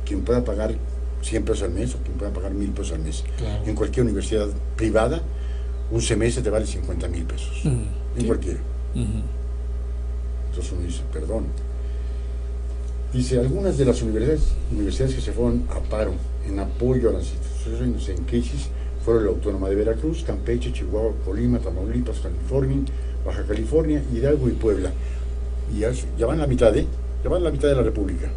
B: quien pueda pagar 100 pesos al mes o quien pueda pagar 1,000 pesos al mes.
D: Claro.
B: En cualquier universidad privada, un semestre te vale 50,000 pesos. En
D: Sí.
B: cualquiera. Entonces uno dice, perdón. Dice, algunas de las universidades que se fueron a paro en apoyo a las instituciones en crisis fueron la Autónoma de Veracruz, Campeche, Chihuahua, Colima, Tamaulipas, California, Baja California, Hidalgo y Puebla. Y ya van la mitad, ya van la mitad de la República.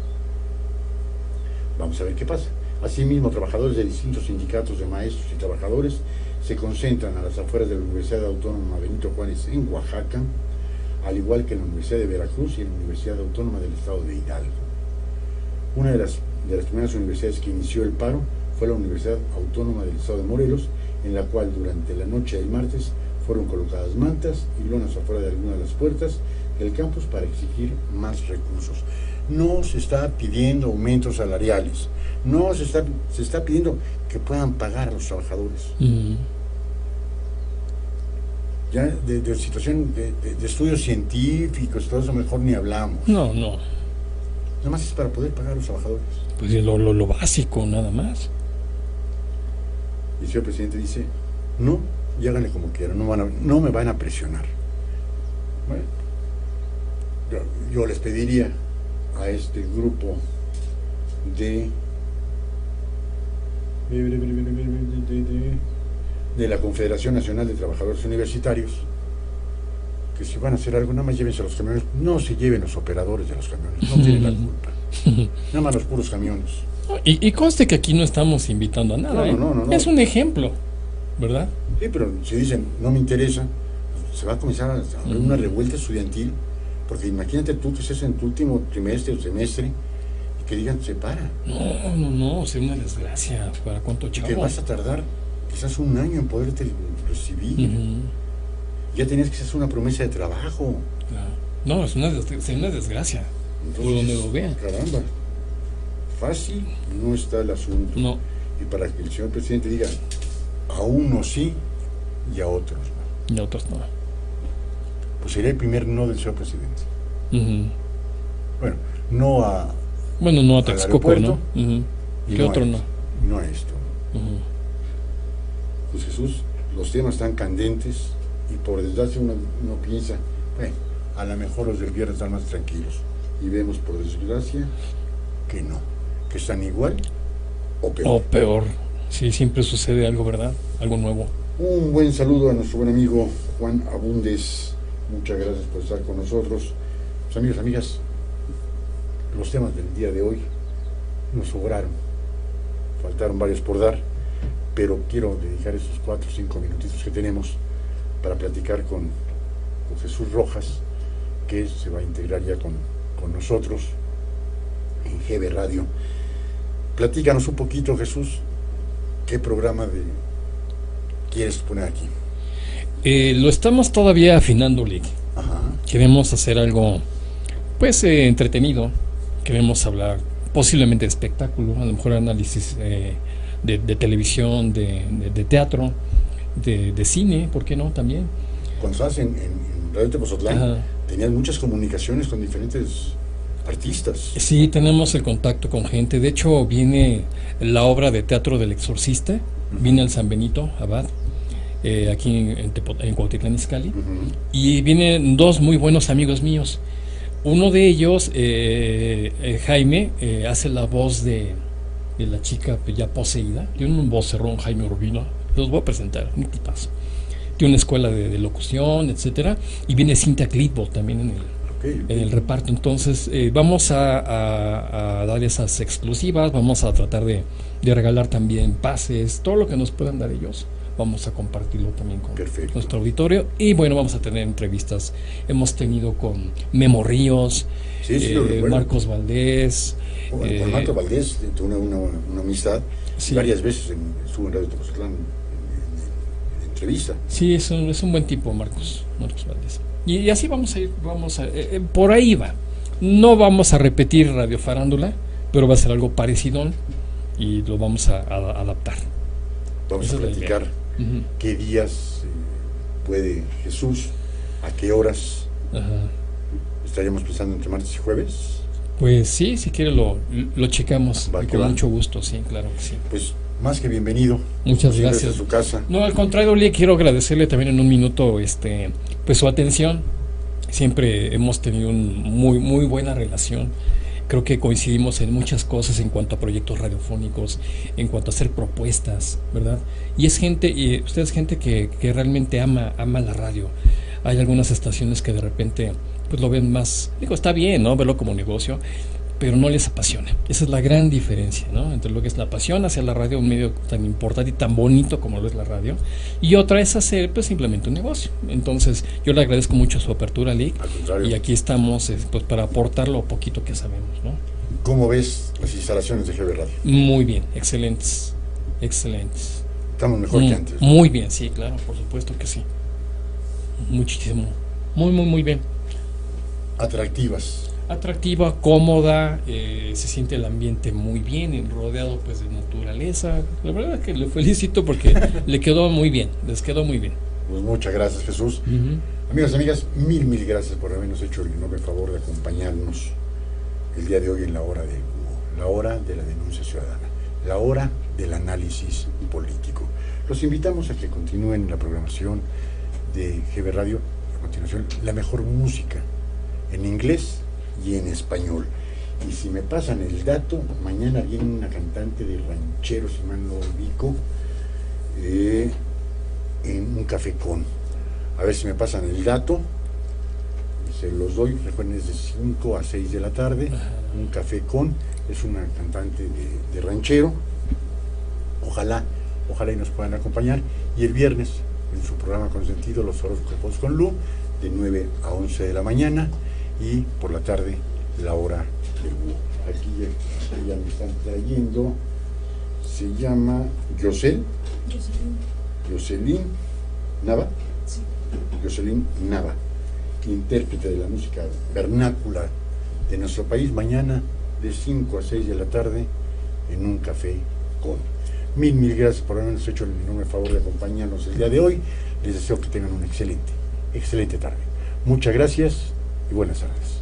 B: Vamos a ver qué pasa. Asimismo, trabajadores de distintos sindicatos de maestros y trabajadores se concentran a las afueras de la Universidad Autónoma Benito Juárez en Oaxaca, al igual que en la Universidad de Veracruz y en la Universidad Autónoma del Estado de Hidalgo. Una de las primeras universidades que inició el paro fue la Universidad Autónoma del Estado de Morelos, en la cual durante la noche del martes fueron colocadas mantas y lonas afuera de algunas de las puertas del campus para exigir más recursos. No se está pidiendo aumentos salariales, no se está pidiendo que puedan pagar a los trabajadores. Ya de situación de estudios científicos, todo eso mejor ni hablamos.
D: No.
B: Nada más es para poder pagar a los trabajadores.
D: Pues lo básico, nada más.
B: Y el señor presidente dice, no, y háganle como quieran, no me van a presionar. Bueno, yo les pediría a este grupo de de la Confederación Nacional de Trabajadores Universitarios, que si van a hacer algo, nada más llévense a los camiones, no se lleven los operadores de los camiones, no tienen la culpa, nada más los puros camiones.
D: Y conste que aquí no estamos invitando a nada,
B: no.
D: Es un ejemplo, ¿verdad?
B: Sí, pero si dicen, no me interesa, se va a comenzar a haber una revuelta estudiantil, porque imagínate tú que estés en tu último trimestre o semestre y que digan, se para.
D: No, es una desgracia. ¿Para cuánto chavo?
B: Que vas a tardar quizás un año en poderte recibir. Ya tenías que hacer una promesa de trabajo.
D: Claro. No, es una desgracia.
B: Entonces,
D: por donde lo vean.
B: Caramba, fácil no está el asunto.
D: No.
B: Y para que el señor presidente diga, a unos sí y a otros no.
D: Y a otros no.
B: Pues sería el primer no del señor presidente. Bueno, no a...
D: Bueno, no a Texcoco, ¿no? ¿Qué
B: no
D: otro no?
B: No a esto. Pues Jesús, los temas están candentes y por desgracia uno piensa, bueno, a lo mejor los del viernes están más tranquilos. Y vemos por desgracia que no, que están igual o peor.
D: O peor. Sí, siempre sucede algo, ¿verdad? Algo nuevo.
B: Un buen saludo a nuestro buen amigo Juan Abundes. Muchas gracias por estar con nosotros. Pues, amigos, amigas, los temas del día de hoy nos sobraron. Faltaron varios por dar, pero quiero dedicar esos 4 o 5 minutitos que tenemos para platicar con Jesús Rojas, que se va a integrar ya con nosotros en GB Radio. Platícanos un poquito, Jesús, ¿qué programa quieres poner aquí?
D: Lo estamos todavía afinando, Lick. Queremos hacer algo, pues, entretenido. Queremos hablar posiblemente de espectáculo, a lo mejor análisis de televisión, de teatro, de cine, ¿por qué no? También.
B: Cuando estabas en Radio Tepozotlán, tenías muchas comunicaciones con diferentes artistas.
D: Sí, tenemos el contacto con gente. De hecho, viene la obra de teatro del Exorcista, viene el San Benito Abad, aquí en Cuautitlán Izcalli, y vienen 2 muy buenos amigos míos. Uno de ellos, Jaime, hace la voz de la chica ya poseída. Tiene un vocerrón, Jaime Urbino. Los voy a presentar, un tipazo. Tiene una escuela de locución, etcétera. Y viene Cintia Clitbo también en el reparto. Entonces, vamos a dar esas exclusivas. Vamos a tratar de regalar también pases, todo lo que nos puedan dar ellos. Vamos a compartirlo también con nuestro auditorio. Y bueno, vamos a tener entrevistas. Hemos tenido con Memo Ríos, Marcos Valdés.
B: Con Marcos Valdés tuve una amistad. Sí. Varias veces estuvo en Radio Tepozotlán en entrevista.
D: Sí, es un buen tipo, Marcos Valdés. Y así vamos a ir. Por ahí va. No vamos a repetir Radio Farándula, pero va a ser algo parecido y lo vamos a adaptar.
B: Vamos a platicar qué días puede Jesús, a qué horas. ¿Estaríamos pensando entre martes y jueves?
D: Pues sí, si quiere lo checamos con mucho gusto, sí, claro que sí.
B: Pues más que bienvenido.
D: Muchas gracias.
B: A su casa.
D: No, al contrario, le quiero agradecerle también en un minuto pues su atención. Siempre hemos tenido una muy buena relación. Creo que coincidimos en muchas cosas en cuanto a proyectos radiofónicos, en cuanto a hacer propuestas, ¿verdad? Y es gente, usted es gente que realmente ama la radio. Hay algunas estaciones que de repente pues lo ven más, está bien, ¿no? Verlo como negocio, pero no les apasiona. Esa es la gran diferencia, ¿no? Entre lo que es la pasión hacia la radio, un medio tan importante y tan bonito como lo es la radio, y otra es hacer pues simplemente un negocio. Entonces yo le agradezco mucho su apertura, Lick, y aquí estamos pues para aportar lo poquito que sabemos, ¿no?
B: ¿Cómo ves las instalaciones de GB Radio?
D: Muy bien, excelentes.
B: Estamos mejor que antes, ¿no?
D: Muy bien, sí, claro, por supuesto que sí. Muchísimo, muy bien. Atractiva, cómoda, se siente el ambiente muy bien, rodeado pues de naturaleza. La verdad es que le felicito porque les quedó muy bien.
B: Pues muchas gracias, Jesús. Amigos y amigas, mil gracias por habernos hecho el enorme favor de acompañarnos el día de hoy en la hora del búho, la hora de la denuncia ciudadana, la hora del análisis político. Los invitamos a que continúen la programación de GB Radio. A continuación, la mejor música en inglés y en español. Y si me pasan el dato, mañana viene una cantante de ranchero, si mal no ubico, en un café con. A ver si me pasan el dato, se los doy. Recuerden, es de 5 a 6 de la tarde, un café con. Es una cantante de ranchero. Ojalá y nos puedan acompañar. Y el viernes, en su programa Consentido, Los Horóscopos con Lu, de 9 a 11 de la mañana, y por la tarde, La Hora del Búho. Aquí ya me están trayendo. Se llama Jocelyn Nava.
E: Sí.
B: Jocelyn Nava, intérprete de la música vernácula de nuestro país, mañana de 5 a 6 de la tarde en un café con. Mil gracias por habernos hecho el enorme favor de acompañarnos el día de hoy. Les deseo que tengan una excelente tarde. Muchas gracias y buenas tardes.